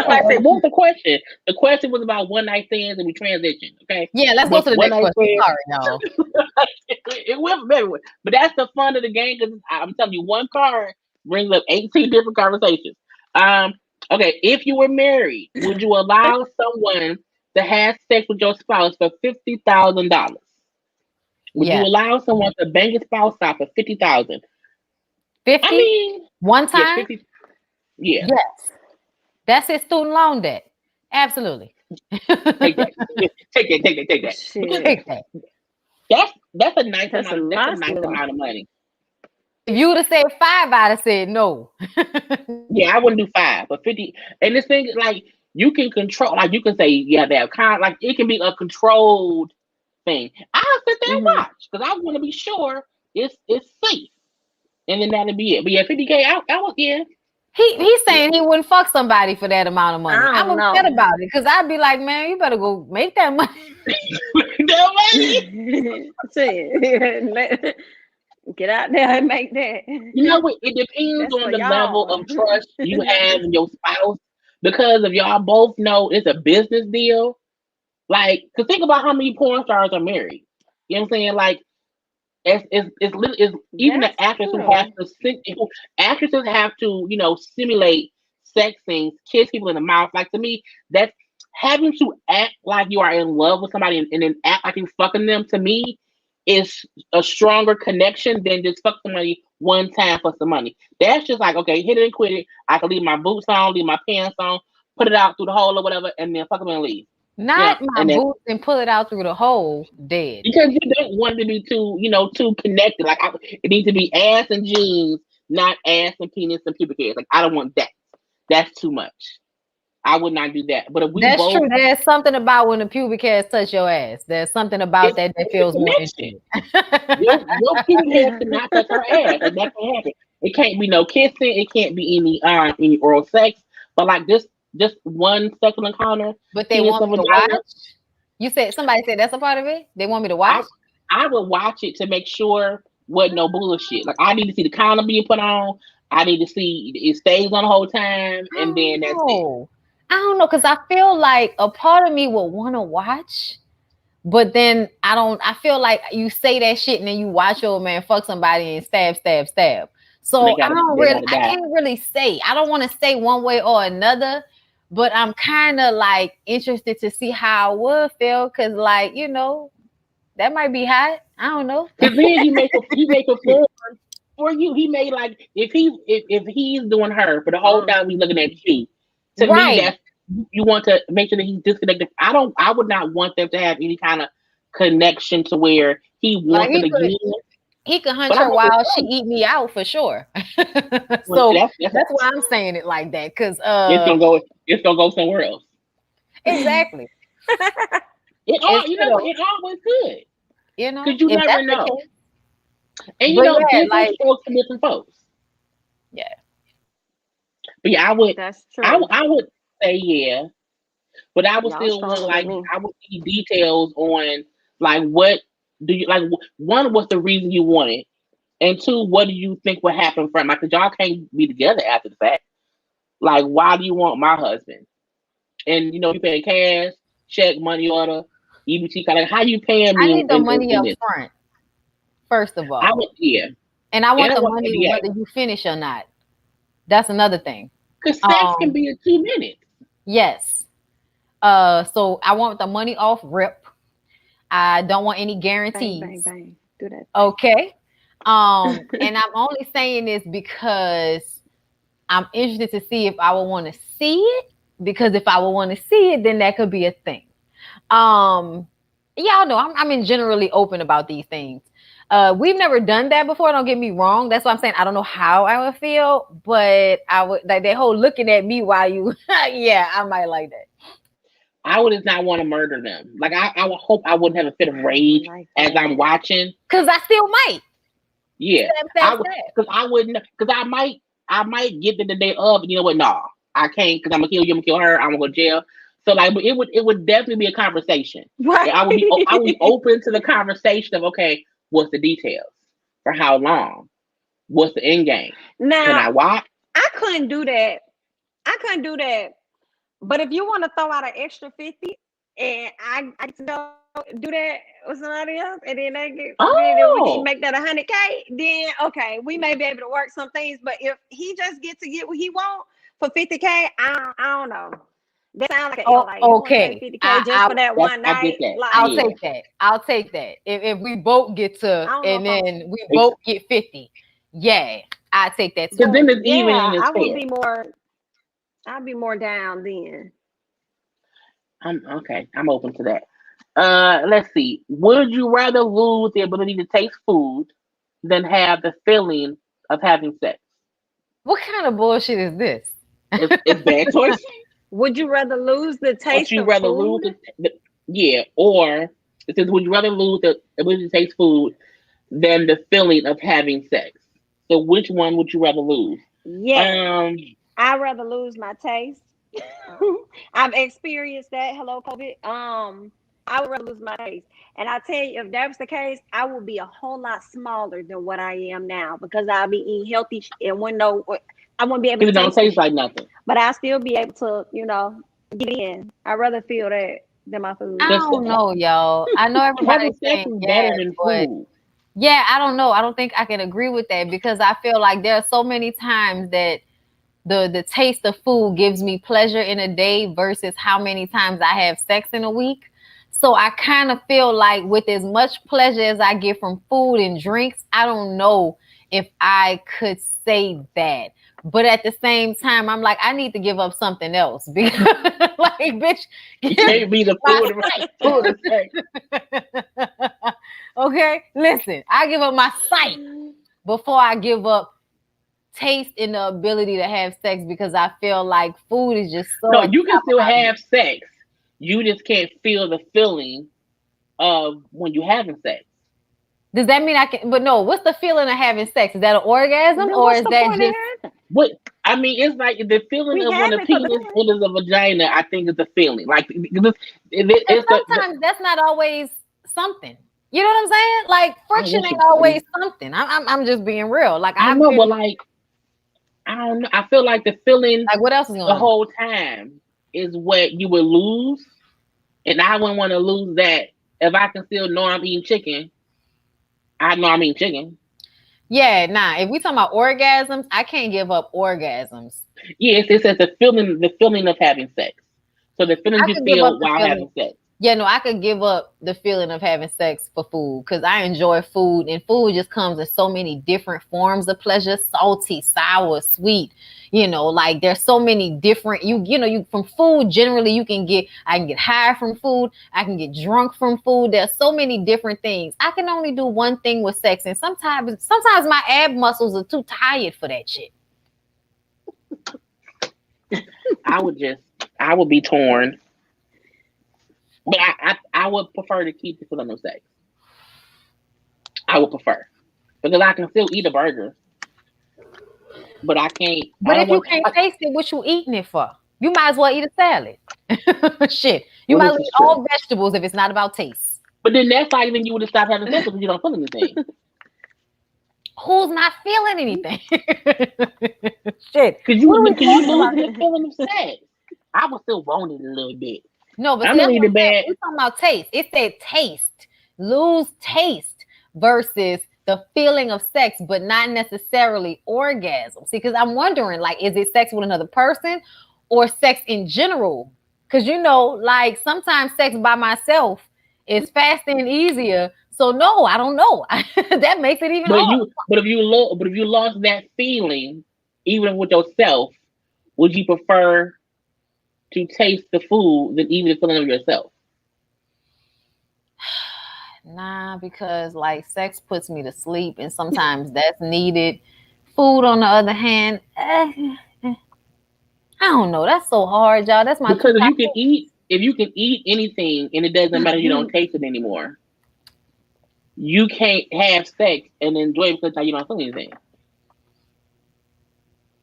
What was the question? The question was about one night stands and we transition. Okay. Yeah, let's go to the next question. Sorry, no. It went everywhere. But that's the fun of the game because I'm telling you, one card brings up 18 different conversations. Okay, if you were married, would you allow someone to have sex with your spouse for $50,000? Would you allow someone to bang your spouse out for $50,000? 50? I mean, one time? Yeah, 50, yeah. Yes. That's his student loan debt. Absolutely. Take that. Take that. Take that. That's a nice amount of money. If you would have said 5, I'd have said no. Yeah, I wouldn't do 5, but 50. And this thing, like, you can control, like, you can say, yeah, that kind, like, it can be a controlled thing. I'll sit there and watch because I want to be sure it's safe, and then that'll be it. But yeah, $50K, I would, yeah. He's saying he wouldn't fuck somebody for that amount of money. I'm upset about it because I'd be like, man, you better go make that money. Get out there and make that. You know what? It depends on the level of trust you have in your spouse. Because if y'all both know it's a business deal, like, cause think about how many porn stars are married. You know what I'm saying? Like, it's even the actors who have to actresses have to simulate sex scenes, kiss people in the mouth. Like, to me, that's having to act like you are in love with somebody and then act like you're fucking them. To me, is a stronger connection than just fuck somebody one time for some money. That's just like, okay, hit it and quit it. I can leave my boots on, leave my pants on, put it out through the hole or whatever, and then fuck them and leave. Not my boots and pull it out through the hole, dead. Because you don't want it to be too connected. Like, it needs to be ass and jeans, not ass and penis and pubic hairs. Like, I don't want that. That's too much. I would not do that. But if we That's true. There's something about when the pubic hairs touch your ass. There's something about that feels more interesting. Your pubic hairs cannot touch her ass. Like, that can't happen. It can't be no kissing. It can't be any oral sex. But like just one sexual encounter. But they want me to watch. You said somebody said that's a part of it. They want me to watch. I would watch it to make sure wasn't no bullshit. Like, I need to see the condom being put on. I need to see it stays on the whole time, and then that's it. I don't know, because I feel like a part of me would want to watch, but then I feel like you say that shit and then you watch your man fuck somebody and stab. So I can't really say. I don't want to say one way or another, but I'm kind of like interested to see how it would feel, because like, that might be hot. I don't know. Because then he make a form for you. He made, like, if he's doing her for the whole time he's looking at you. To me, that's, you want to make sure that he's disconnected. I would not want them to have any kind of connection to where he wants it again. He could hunt her while she eat me out for sure. So that's why I'm saying it like that, because it's gonna go somewhere else. Exactly. It always could. Because you never know. And people show to different folks. Yeah. But yeah, I would. That's true. I would say yeah, but I would still want, like, I would need details on, like, what do you like? One, what's the reason you want it, and two, what do you think will happen from? Like, 'cause y'all can't be together after the fact. Like, why do you want my husband? And you pay cash. check, money order, EBT card? Like, how you paying me? I need the money up front, first of all. And I want the money whether you finish or not. That's another thing. Because sex can be in 2 minutes. Yes. So I want the money off rip. I don't want any guarantees. Bang, bang, bang. Do that. Okay. And I'm only saying this because I'm interested to see if I would want to see it. Because if I would want to see it, then that could be a thing. Y'all know I'm in generally open about these things. We've never done that before. Don't get me wrong. That's why I'm saying I don't know how I would feel, but I would like that whole looking at me while you. Yeah, I might like that. I would just not want to murder them. Like I would hope I wouldn't have a fit of rage as I'm watching. Because I still might. Yeah, because I wouldn't. Because I might get to the day of. And you know what? No, I can't. Because I'm gonna kill you. I'm gonna kill her. I'm gonna go to jail. So like, it would definitely be a conversation. Right. I would be open to the conversation of, okay, what's the details? For how long? What's the end game? Now, can I watch? I couldn't do that. But if you want to throw out an extra 50 and I get to go do that with somebody else, and then then we can make that 100K, then okay, we may be able to work some things. But if he just gets to get what he wants for 50K, I don't know. That sounds like okay. 50K just for that one night. I'll take that. If we both get to and then we both get 50, yeah, I take that too. Because then it's even. I'll be more down then. I'm open to that. Let's see. Would you rather lose the ability to taste food than have the feeling of having sex? What kind of bullshit is this? It's bad choice. Would you rather lose the taste of food? Or it says, would you rather lose the ability to taste food than the feeling of having sex? So which one would you rather lose? Yeah. I'd rather lose my taste. I've experienced that. Hello, COVID. I would rather lose my taste. And I tell you, if that was the case, I would be a whole lot smaller than what I am now because I'll be eating healthy and I wouldn't be able to taste it. It don't taste like nothing. But I'll still be able to, get in. I'd rather feel that than my food. I don't know, y'all. I know everybody's saying better than food. Yeah, I don't know. I don't think I can agree with that because I feel like there are so many times that the taste of food gives me pleasure in a day versus how many times I have sex in a week. So I kind of feel like with as much pleasure as I get from food and drinks, I don't know if I could say that. But at the same time, I'm like, I need to give up something else because, like, bitch, you can't be the food right. Okay, listen, I give up my sight before I give up taste and the ability to have sex because I feel like food is just so. No, you can still have sex. You just can't feel the feeling of when you're having sex. Does that mean I can? But no, what's the feeling of having sex? Is that an orgasm or is that just? What I mean, it's like the feeling of when a penis enters a vagina. I think it's a feeling. Like sometimes that's not always something. You know what I'm saying? Like friction ain't always something. I'm just being real. Like I know, but like I don't know. I feel like the feeling. Like what else is going on? The whole time is what you would lose, and I wouldn't want to lose that. If I can still know I'm eating chicken, I know I'm eating chicken. Yeah, nah. If we talking about orgasms, I can't give up orgasms. Yes, it says the feeling of having sex. So the feeling you feel while having sex. Yeah, no, I could give up the feeling of having sex for food because I enjoy food, and food just comes in so many different forms of pleasure: salty, sour, sweet. Like there's so many different. You from food generally I can get high from food. I can get drunk from food. There's so many different things. I can only do one thing with sex, and sometimes my ab muscles are too tired for that shit. I would be torn. But I would prefer to keep the feeling of sex. I would prefer. Because I can still eat a burger. But I can't. But if you can't taste it, what you eating it for? You might as well eat a salad. Shit. You might as well eat all vegetables if it's not about taste. But then that's like then you would have stopped having sex because you don't feel anything. Who's not feeling anything? Shit. Can you lose the feeling of sex? I would still want it a little bit. No, but I'm see, gonna that's leave what the I'm saying. bad. We're talking about taste. It said taste, lose taste versus the feeling of sex, but not necessarily orgasm. See, because I'm wondering, like, is it sex with another person or sex in general? Because like sometimes sex by myself is faster and easier. So no, I don't know. That makes it even harder. But if you lost that feeling, even with yourself, would you prefer to taste the food than even the feeling of yourself? Nah, because like sex puts me to sleep, and sometimes that's needed. Food, on the other hand, I don't know. That's so hard, y'all. That's my two. Because if you can eat anything and it doesn't matter, you don't taste it anymore. You can't have sex and enjoy it because now you don't feel anything.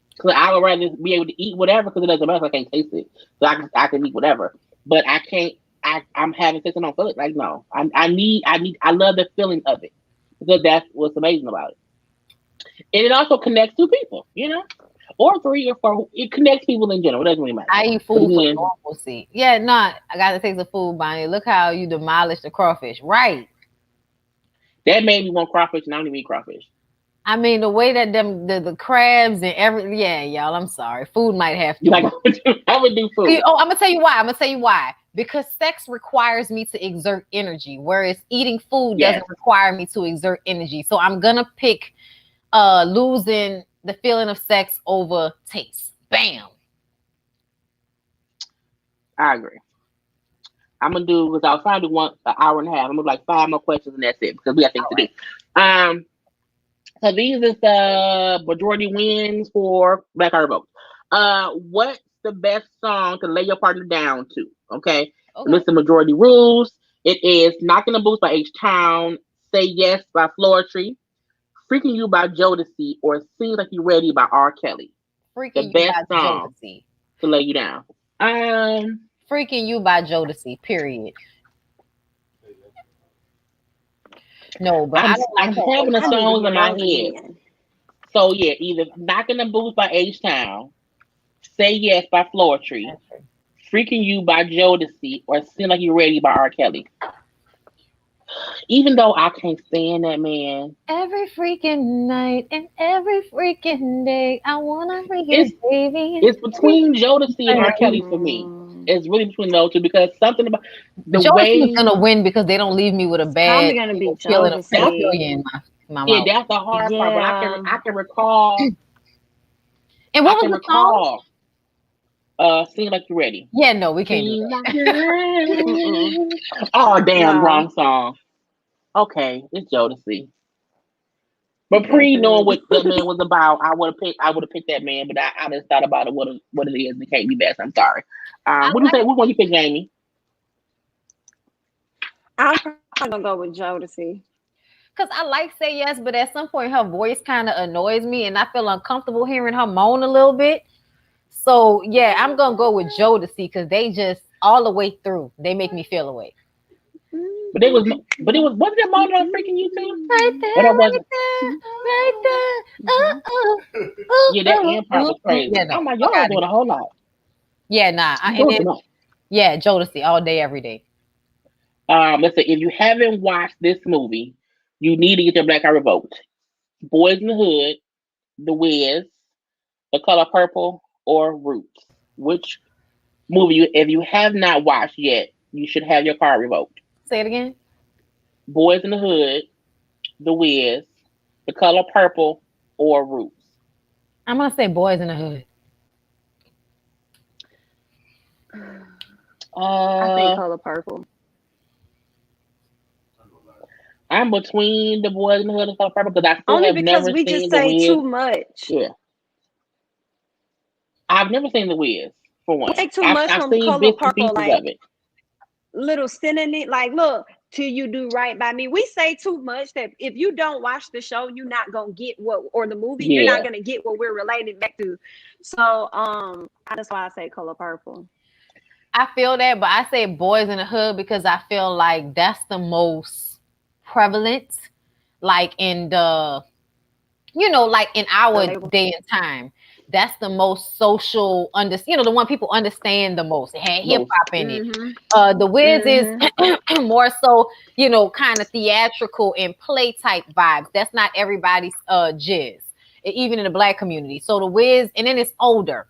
Because I would rather be able to eat whatever because it doesn't matter if I can't taste it. So I can eat whatever, but I can't. I'm having sex and I don't feel it. Like no, I love the feeling of it because that's what's amazing about it. And it also connects two people, or three or four. It connects people in general. It doesn't really matter. I eat food for normalcy. Yeah, I got to taste the food, Bonnie. Look how you demolished the crawfish. Right. That made me want crawfish, and I don't even eat crawfish. I mean, the way that the crabs and y'all, I'm sorry. Food might have to. Like, I would do food. I'm going to tell you why. Because sex requires me to exert energy, whereas eating food doesn't require me to exert energy. So I'm going to pick losing the feeling of sex over taste. Bam. I agree. I'm going to do, because I was trying to do an hour and a half. I'm going to do like 5 more questions and that's it, because we got things to do. So these is the majority wins for Black Heart Vote. What's the best song to lay your partner down to? Okay. And this is the majority rules. It is Knocking the Boots by H-Town, Say Yes by Floetry, Freaking You by Jodeci, or Seems Like You Ready by R. Kelly. Freaking You by Jodeci. To lay you down. Freaking You by Jodeci, period. No, but I'm having the songs in my head. So yeah, either Knocking the Boots by H-Town, Say Yes by Floetry, Freaking You by Jodeci, or Seem Like You Ready by R. Kelly. Even though I can't stand that man. Every freaking night and every freaking day, I wanna freak you, baby. It's between Jodeci and R. Kelly for me. It's really between those two because something about the Jodeci way is gonna win because they don't leave me with a bad feeling of pedophilia in my mouth. That's the hard part. But I can recall. And what was the song? Seem Like You're Ready. Yeah, no, we can't do that. Oh damn, wrong song. Okay, it's Jodeci. But knowing what that man was about, I would have picked that man. But I just thought about it. What it is, it can't be best. I'm sorry. What do you say? Which one you pick, Jamie? I'm probably gonna go with Jodeci. Because I like Say Yes, but at some point her voice kind of annoys me, and I feel uncomfortable hearing her moan a little bit. So yeah, I'm gonna go with Jodeci because they just all the way through they make me feel away. But it wasn't that moan on Freaking You too? Right there, right there. Yeah, that end part was crazy. Yeah, no, oh my God, y'all doing a whole lot. Yeah, nah. Yeah, Jodeci all day, every day. Let's say if you haven't watched this movie, you need to get your Black Heart revoked. Boys in the Hood, The Wiz, The Color Purple, or Roots. Which movie, if you have not watched yet, you should have your card revoked. Say it again. Boys in the Hood, The Wiz, The Color Purple, or Roots. I'm gonna say Boys in the Hood. I think Color Purple. I'm between the Boys in the Hood and Color Purple because I still only have because never we seen just The say Wiz. too much. Yeah, I've never seen The Wiz for one. We take too much I've from seen Color bits and Purple, pieces like of it. little synonym, like look till you do right by me. We say too much that if you don't watch the show, you're not gonna get or the movie, you're not gonna get what we're related back to. So that's why I say Color Purple. I feel that, but I say Boys in the Hood because I feel like that's the most prevalent, like in the, like in our day and time. that's the most social, the one people understand the most. It had hip hop in it. The Wiz is more so, kind of theatrical and play type vibes. That's not everybody's jizz, even in the Black community. So the Wiz, and then it's older.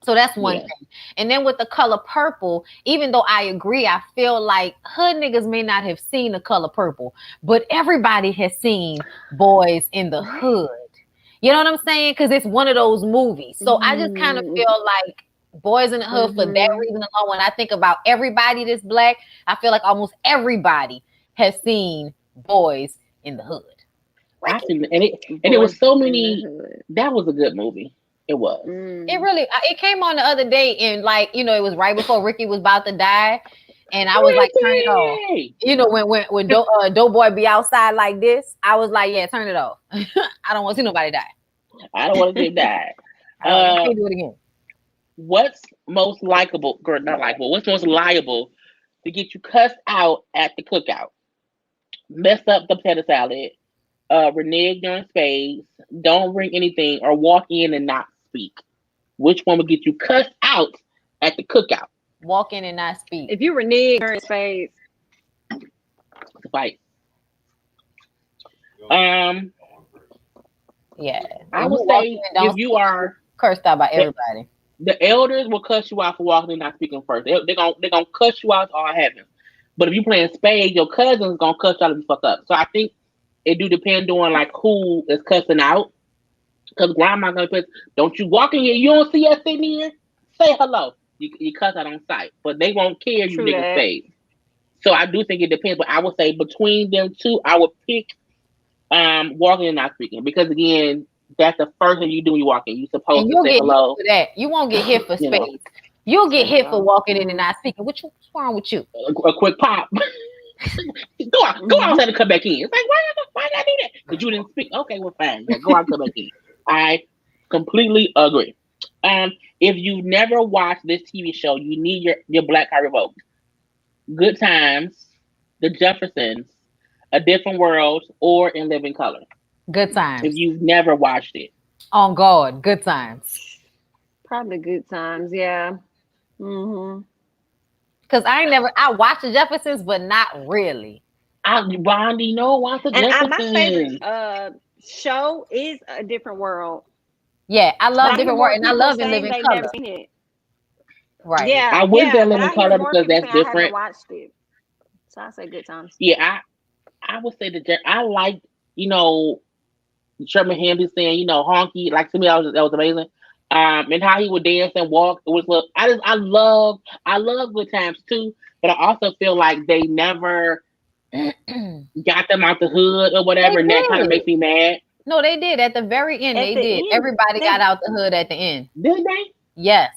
So that's one thing. And then with The Color Purple, even though I agree, I feel like hood niggas may not have seen The Color Purple, but everybody has seen Boys in the Hood. You know what I'm saying? Because it's one of those movies. So I just kind of feel like Boys in the Hood for that reason alone. When I think about everybody that's Black, I feel like almost everybody has seen Boys in the Hood. It was so many. That was a good movie. It was. It came on the other day, and it was right before Ricky was about to die, and I was like, turn it off. When Doughboy be outside like this, I was like, yeah, turn it off. I don't want to see nobody die. I don't want to see him die. I can't do it again. What's most likable, or not likable? What's most liable to get you cussed out at the cookout? Mess up the potato salad, renege during spades, don't bring anything, or walk in and not speak. Which one would get you cussed out at the cookout? Walk in and not speak. If you renege during spades, fight. Yeah, I would say if you are cursed out by everybody, the elders will cuss you out for walking in and not speaking first. They're gonna cuss you out all heaven. But if you playing spades, your cousin's gonna cuss you out if you fuck up. So I think it do depend on who is cussing out. Because grandma gonna put, don't you walk in here, you don't see us sitting here, say hello. You cuss out on sight. But they won't care you niggas spades. So I do think it depends. But I would say between them two, I would pick walking and not speaking. Because again, that's the first thing you do when you walk in. You're supposed to say hello. For that. You won't get hit for spades. You'll get hit for walking in and not speaking. What's wrong with you? A quick pop. Go outside and come back in. It's like, why did I do that? Because you didn't speak. Okay, well, fine. Yeah, go out and come back in. I completely agree. If you've never watched this TV show, you need your black card revoked. Good Times, The Jeffersons, A Different World, or In Living Color. Good Times. If you've never watched it. On God, Good Times. Probably Good Times, yeah. Because I watched The Jeffersons, but not really. Watch The Jeffersons. My favorite show is A Different World. Yeah, I love Different World, and I love In Living Color. Never seen it. Right. Yeah. I would say Living Color because that's different. I haven't watched it. So I say Good Times. Yeah, I would say I like, Sherman Hamby saying, honky. Like, to me, that was amazing. And how he would dance and walk. It was I love Good Times too, but I also feel like they never got them out the hood or whatever, and that kind of makes me mad. No, they did at the very end. They did. Everybody got out the hood at the end. Did they? Yes.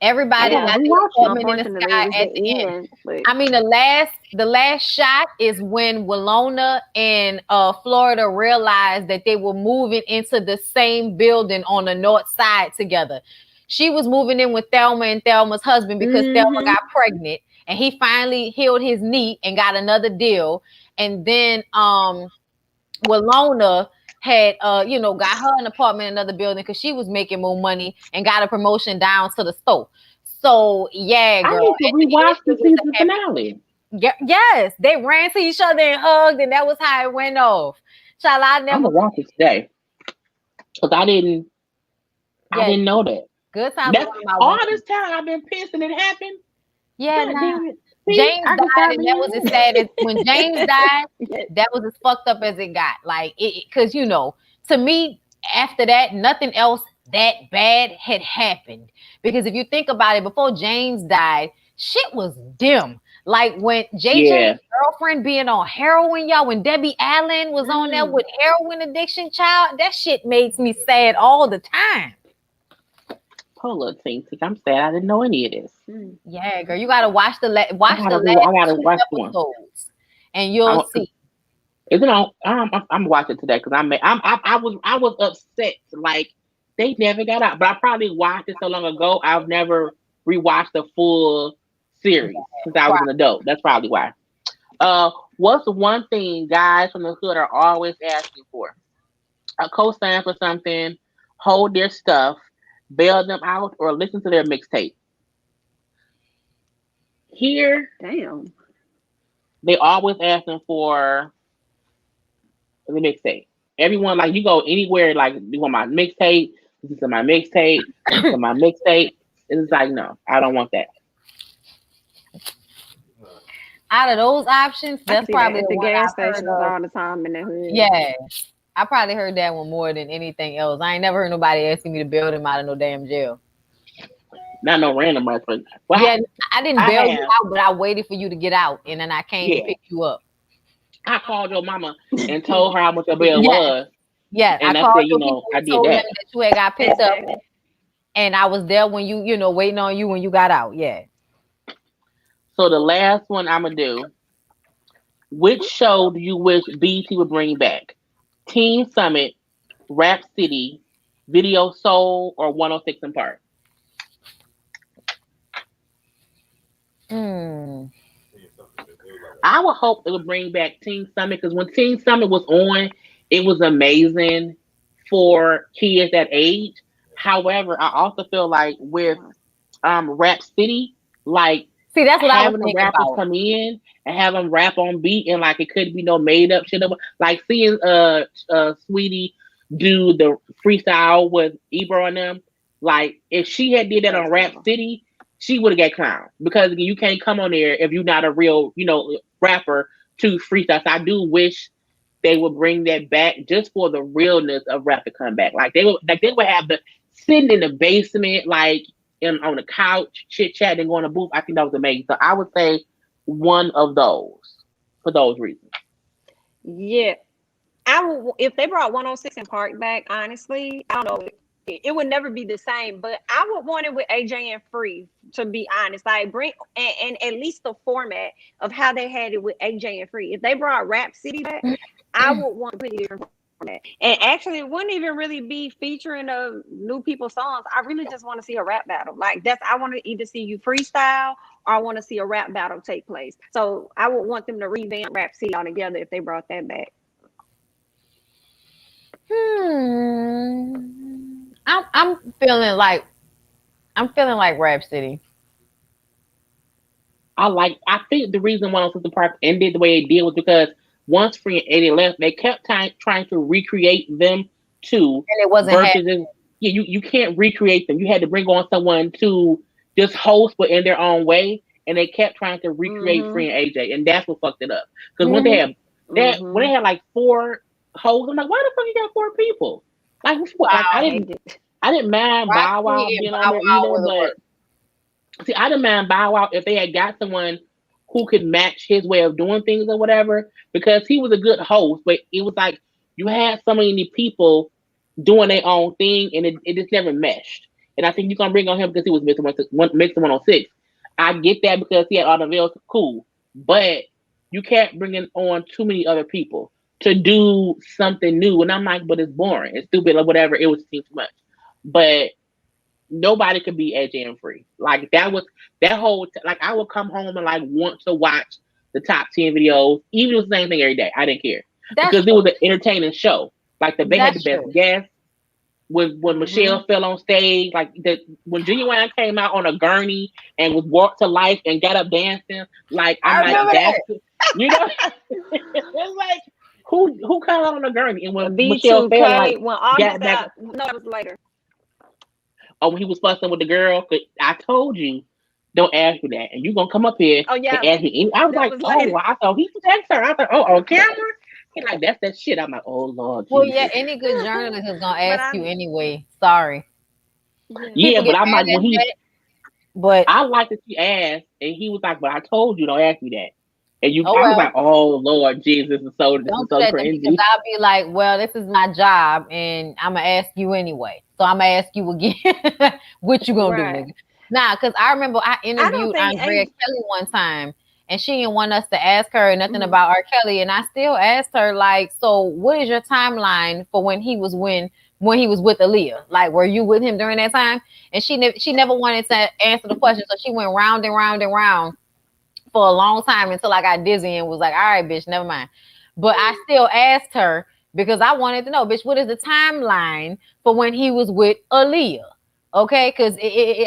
Everybody got the apartment in the sky at the end. I mean, the last shot is when Walona and Florida realized that they were moving into the same building on the north side together. She was moving in with Thelma and Thelma's husband because Thelma got pregnant, and he finally healed his knee and got another deal. And then Walona had got her an apartment in another building because she was making more money and got a promotion down to the store. So yeah, girl. I need to rewatch the season finale. Yes, they ran to each other and hugged, and that was how it went off. Child, I'm gonna watch it today because I didn't know that. Good time. All this time I've been pissed and it happened. Yeah, James died, and that was as sad as when James died. That was as fucked up as it got. Like because to me, after that, nothing else that bad had happened. Because if you think about it, before James died, shit was dim. Like when JJ's girlfriend being on heroin, y'all, when Debbie Allen was on there with heroin addiction, child, that shit makes me sad all the time. Poor thing, I'm sad I didn't know any of this. Yeah, girl, you gotta watch the last one, and you'll see. Is it on? I'm watching today because I was upset. Like they never got out, but I probably watched it so long ago. I've never rewatched the full series since I was an adult. That's probably why. What's the one thing guys from the hood are always asking for? A cosign for something, hold their stuff, bail them out, or listen to their mixtape. Here, Damn. they always asking for the mixtape. Everyone, like, you go anywhere, like, you want my mixtape, this is my mixtape, this is my mixtape. It's like, no, I don't want that. Out of those options, that's probably the one gas I've heard stations of. all the time in the hood. Yeah, I probably heard that one more than anything else. I ain't never heard nobody asking me to bail them out of no damn jail. Not no random reference. Well, yeah, I didn't bail you out, but I waited for you to get out, and then I came to pick you up. I called your mama and told her how much your bill was. Yeah, and I called said, I did that. that you had got picked up, and I was there when you waiting on you when you got out. Yeah. So the last one I'm gonna do. Which show do you wish BET would bring back? Teen Summit, Rap City, Video Soul, or 106 & Park? I would hope it would bring back Teen Summit, because when Teen Summit was on, it was amazing for kids that age. However, I also feel like with Rap City, like, see, that's what having I was the rappers about. come in and have them rap on beat, and like it could be no made up shit. Like seeing Sweetie do the freestyle with Ebro and them. Like if she had did that on Rap City, she would have got clowned, because you can't come on there if you're not a real, rapper to freestyle. So I do wish they would bring that back, just for the realness of rap to come back. Like they would have the sitting in the basement, like on the couch, chit chatting, going to booth. I think that was amazing. So I would say one of those for those reasons. Yeah, I would, if they brought 106 & Park back. Honestly, I don't know. It would never be the same, but I would want it with AJ and Free, to be honest. Like bring and at least the format of how they had it with AJ and Free. If they brought Rap City back, I would want to put it different format. And actually, it wouldn't even really be featuring new people's songs. I really just want to see a rap battle. Like I want to either see you freestyle, or I want to see a rap battle take place. So I would want them to revamp Rap City altogether if they brought that back. I'm feeling like Rap City. I think the reason 106 & Park ended the way it did was because once Free and 80 left, they kept trying to recreate them too. And it wasn't happening. You can't recreate them. You had to bring on someone to just host, but in their own way. And they kept trying to recreate Free and AJ, and that's what fucked it up. Because when they had like 4 hosts, I'm like, why the fuck you got 4 people? Like, I didn't mind Bow Wow being on there either, but see, I didn't mind Bow Wow if they had got someone who could match his way of doing things or whatever, because he was a good host. But it was like you had so many people doing their own thing, and it just never meshed. And I think you're gonna bring on him because he was mixing 106. I get that because he had all the bills, cool, but you can't bring in on too many other people to do something new. And I'm like, but it's boring, it's stupid, or whatever. It was too much. But nobody could be AJ and Free. Like that whole like I would come home and like want to watch the top 10 videos, even if it was the same thing every day. I didn't care because it was an entertaining show. Like they had the best guests. When Michelle fell on stage, like when Genuine came out on a gurney and was walked to life and got up dancing, like I'm like that's it's like who comes out on a gurney, and when Michelle fell, like when August got, no, it was later. Oh, when he was fussing with the girl, I told you, don't ask me that, and you gonna come up here and ask me. I was like, I thought he text her. I thought, on camera. He's like, that's that shit. I'm like, oh Lord. Well, Jesus. Yeah, any good journalist is gonna ask you anyway. Sorry. Yeah, but I'm like, but I like that she asked, and he was like, but I told you, don't ask me that. And I was like, oh Lord Jesus, this is so crazy. Because I'll be like, well, this is my job, and I'm gonna ask you anyway. So I'm gonna ask you again, what you gonna do, nigga? Nah, because I remember I interviewed Andrea Kelly one time, and she didn't want us to ask her nothing about R. Kelly, and I still asked her, like, so what is your timeline for when he was with Aaliyah? Like, were you with him during that time? And she never wanted to answer the question, so she went round and round and round for a long time until I got dizzy and was like, all right, bitch, never mind. But I still asked her, because I wanted to know, bitch, what is the timeline for when he was with Aaliyah? Okay, because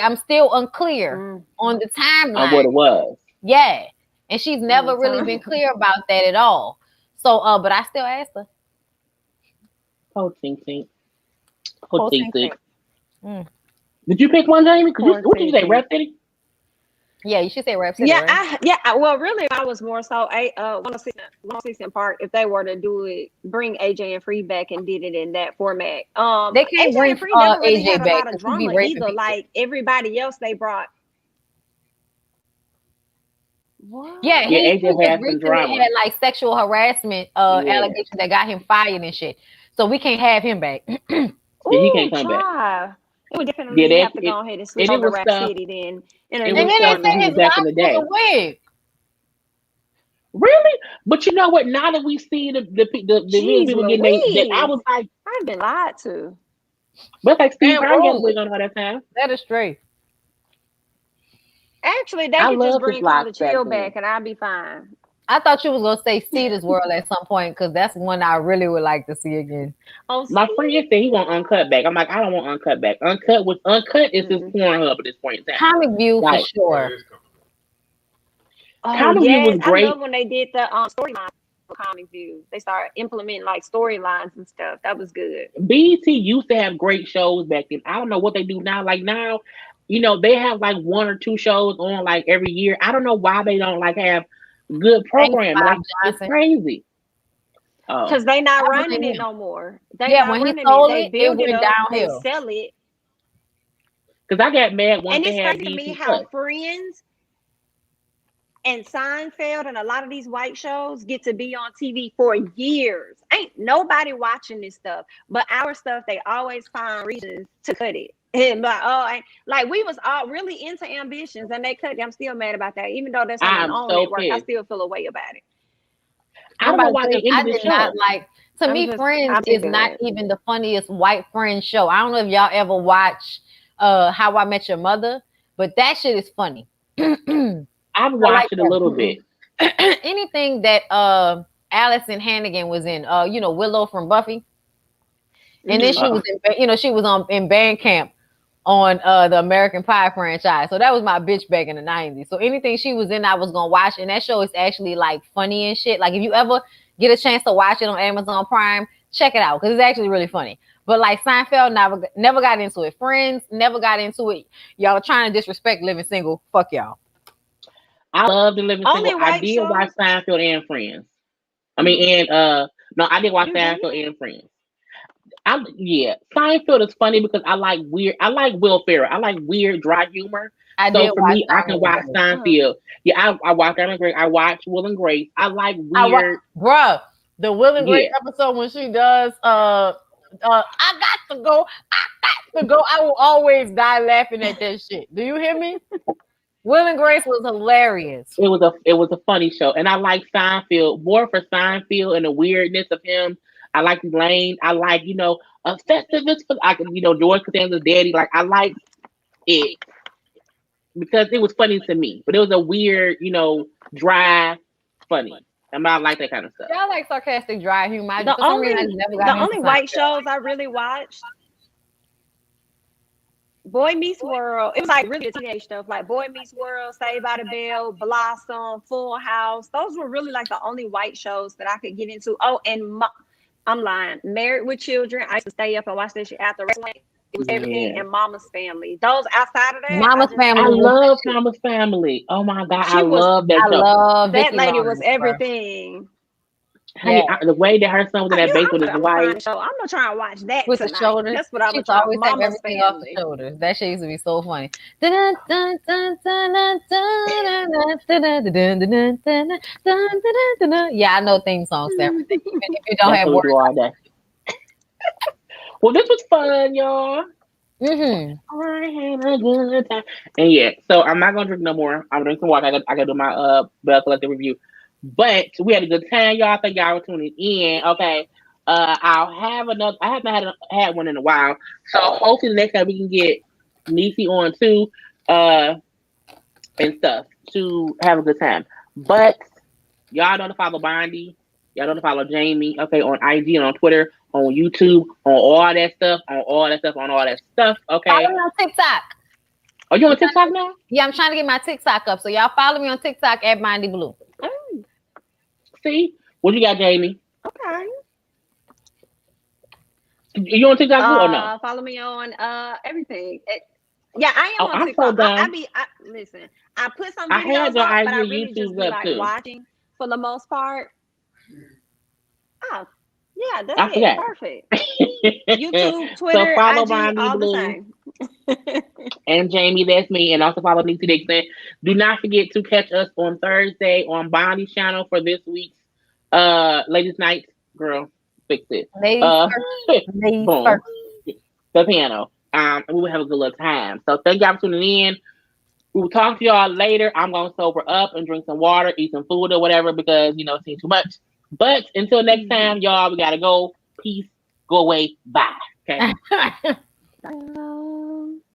I'm still unclear on the timeline. On what it was. Yeah. And she's never really been clear about that at all. So, but I still asked her. Oh, tink. Mm. Did you pick one, Jamie? What did you say, Rap City? Yeah, you should say Rap City. Yeah, right? Well, really, I was more so 106 in Park. If they were to do it, bring AJ and Free back and did it in that format. They can't AJ bring and Free never really AJ had a back lot of drama either. People. Like everybody else, they brought. What? Yeah, he just recently had like sexual harassment allegations that got him fired and shit. So we can't have him back. He can't come back. It would definitely have to go ahead and switch over to Rap City then. And then they said his back in the day. Was a wig. Really? But you know what? Now that we see the people getting that, I was like, I've been lied to. But like Steve Harvey had a wig on all that time. That is straight. Actually, they could just bring Karla Chill back and I'll be fine. I thought you was gonna say Cedar's World at some point because that's one I really would like to see again. Oh, my friend said he want Uncut back. I'm like, I don't want Uncut back. Uncut is his Pornhub at this point in time. Comic View for sure. Comic View was great. I love when they did the storyline for Comic View. They started implementing like storylines and stuff. That was good. BET used to have great shows back then. I don't know what they do now. Like now, you know, they have like 1 or 2 shows on like every year. I don't know why they don't like have good programming. Like, it's crazy. Because they not running it no more. When he sold it, it went downhill. They sell it. Because I got mad once they had BET. And it's crazy to me how Friends and Seinfeld and a lot of these white shows get to be on TV for years. Ain't nobody watching this stuff. But our stuff, they always find reasons to cut it. And like we was all really into Ambitions and they cut it. I'm still mad about that. Even though that's on their own network, I still feel a way about it. I don't know why they ended the show. Not like Friends is not even the funniest white Friends show. I don't know if y'all ever watch How I Met Your Mother, but that shit is funny. I've watched it a little bit. Anything that Allison Hannigan was in, Willow from Buffy, and then she was in band camp on the American Pie franchise. So that was my bitch back in the 90s. So anything she was in, I was gonna watch, and that show is actually like funny and shit. Like if you ever get a chance to watch it on Amazon Prime, check it out because it's actually really funny. But like Seinfeld, never got into it. Friends, never got into it. Y'all trying to disrespect Living Single. Fuck y'all. I love the Living Single. I did watch Seinfeld and Friends. I mean, I did watch Seinfeld and Friends. Seinfeld is funny because I like Will Ferrell. I like weird, dry humor. I can watch Seinfeld. Yeah, I watch Will and Grace. I watch Will and Grace. I like weird. The Will and Grace episode when she does I got to go. I will always die laughing at that shit. Do you hear me? Will and Grace was hilarious. It was a funny show, and I like Seinfeld more for Seinfeld and the weirdness of him. I like Lane. I like a Festivus. I can George Costanza's daddy. Like I like it because it was funny to me, but it was a weird, dry, funny. And I like that kind of stuff. Y'all like sarcastic, dry humor. The only white shows I really watched. Boy Meets World. It was like really teenage stuff, like Boy Meets World, Saved by the Bell, Blossom, Full House. Those were really like the only white shows that I could get into. Oh, and I'm lying. Married with Children. I used to stay up and watch that shit after wrestling. It was everything. And Mama's Family. Those outside of that. Mama's Family. I love Mama's Family. Oh my God, I love that show. Love that lady was everything. Honey, the way that her son was in that base with his wife. I'm not trying to watch that with tonight. The shoulders. That's what I was always talking about. Everything off the shoulders. That shit used to be so funny. Yeah, I know theme songs to everything. Even if you don't have words. All day. Well, this was fun, y'all. Mm-hmm. I had a good time. And so I'm not gonna drink no more. I'm drinking some water. I gotta do my Bell Collective review. But we had a good time, y'all. Thank y'all for tuning in. Okay. I'll have another. I haven't had one in a while. So hopefully next time we can get Niecy on too, and stuff to have a good time. But y'all know to follow Bondi Y'all know to follow Jamie, okay, on IG and on Twitter, on YouTube, on all that stuff, okay? Follow me on TikTok. Are you on TikTok now? Yeah, I'm trying to get my TikTok up. So y'all follow me on TikTok at Mindy Blue. See? What you got, Jamie? Okay. You on TikTok too or no? Follow me on everything. Yeah, I am on I'm TikTok. so done. Listen, I put some I had videos your up, IG but I and really just YouTube's be up like too. watching for the most part. Oh, yeah, that's I it. forgot. Perfect. YouTube, Twitter, So follow IG, Bonnie all the Blue same. and Jamie, that's me, and also follow Niecy Dixon. Do not forget to catch us on Thursday on Bonnie's channel for this week's Ladies Night. Girl, fix it. Ladies first. Ladies Boom. first. The piano. And we will have a good little time. So thank y'all for tuning in. We will talk to y'all later. I'm gonna sober up and drink some water, eat some food or whatever because it's seen too much. But until next time, y'all, we gotta go. Peace. Go away. Bye. Okay.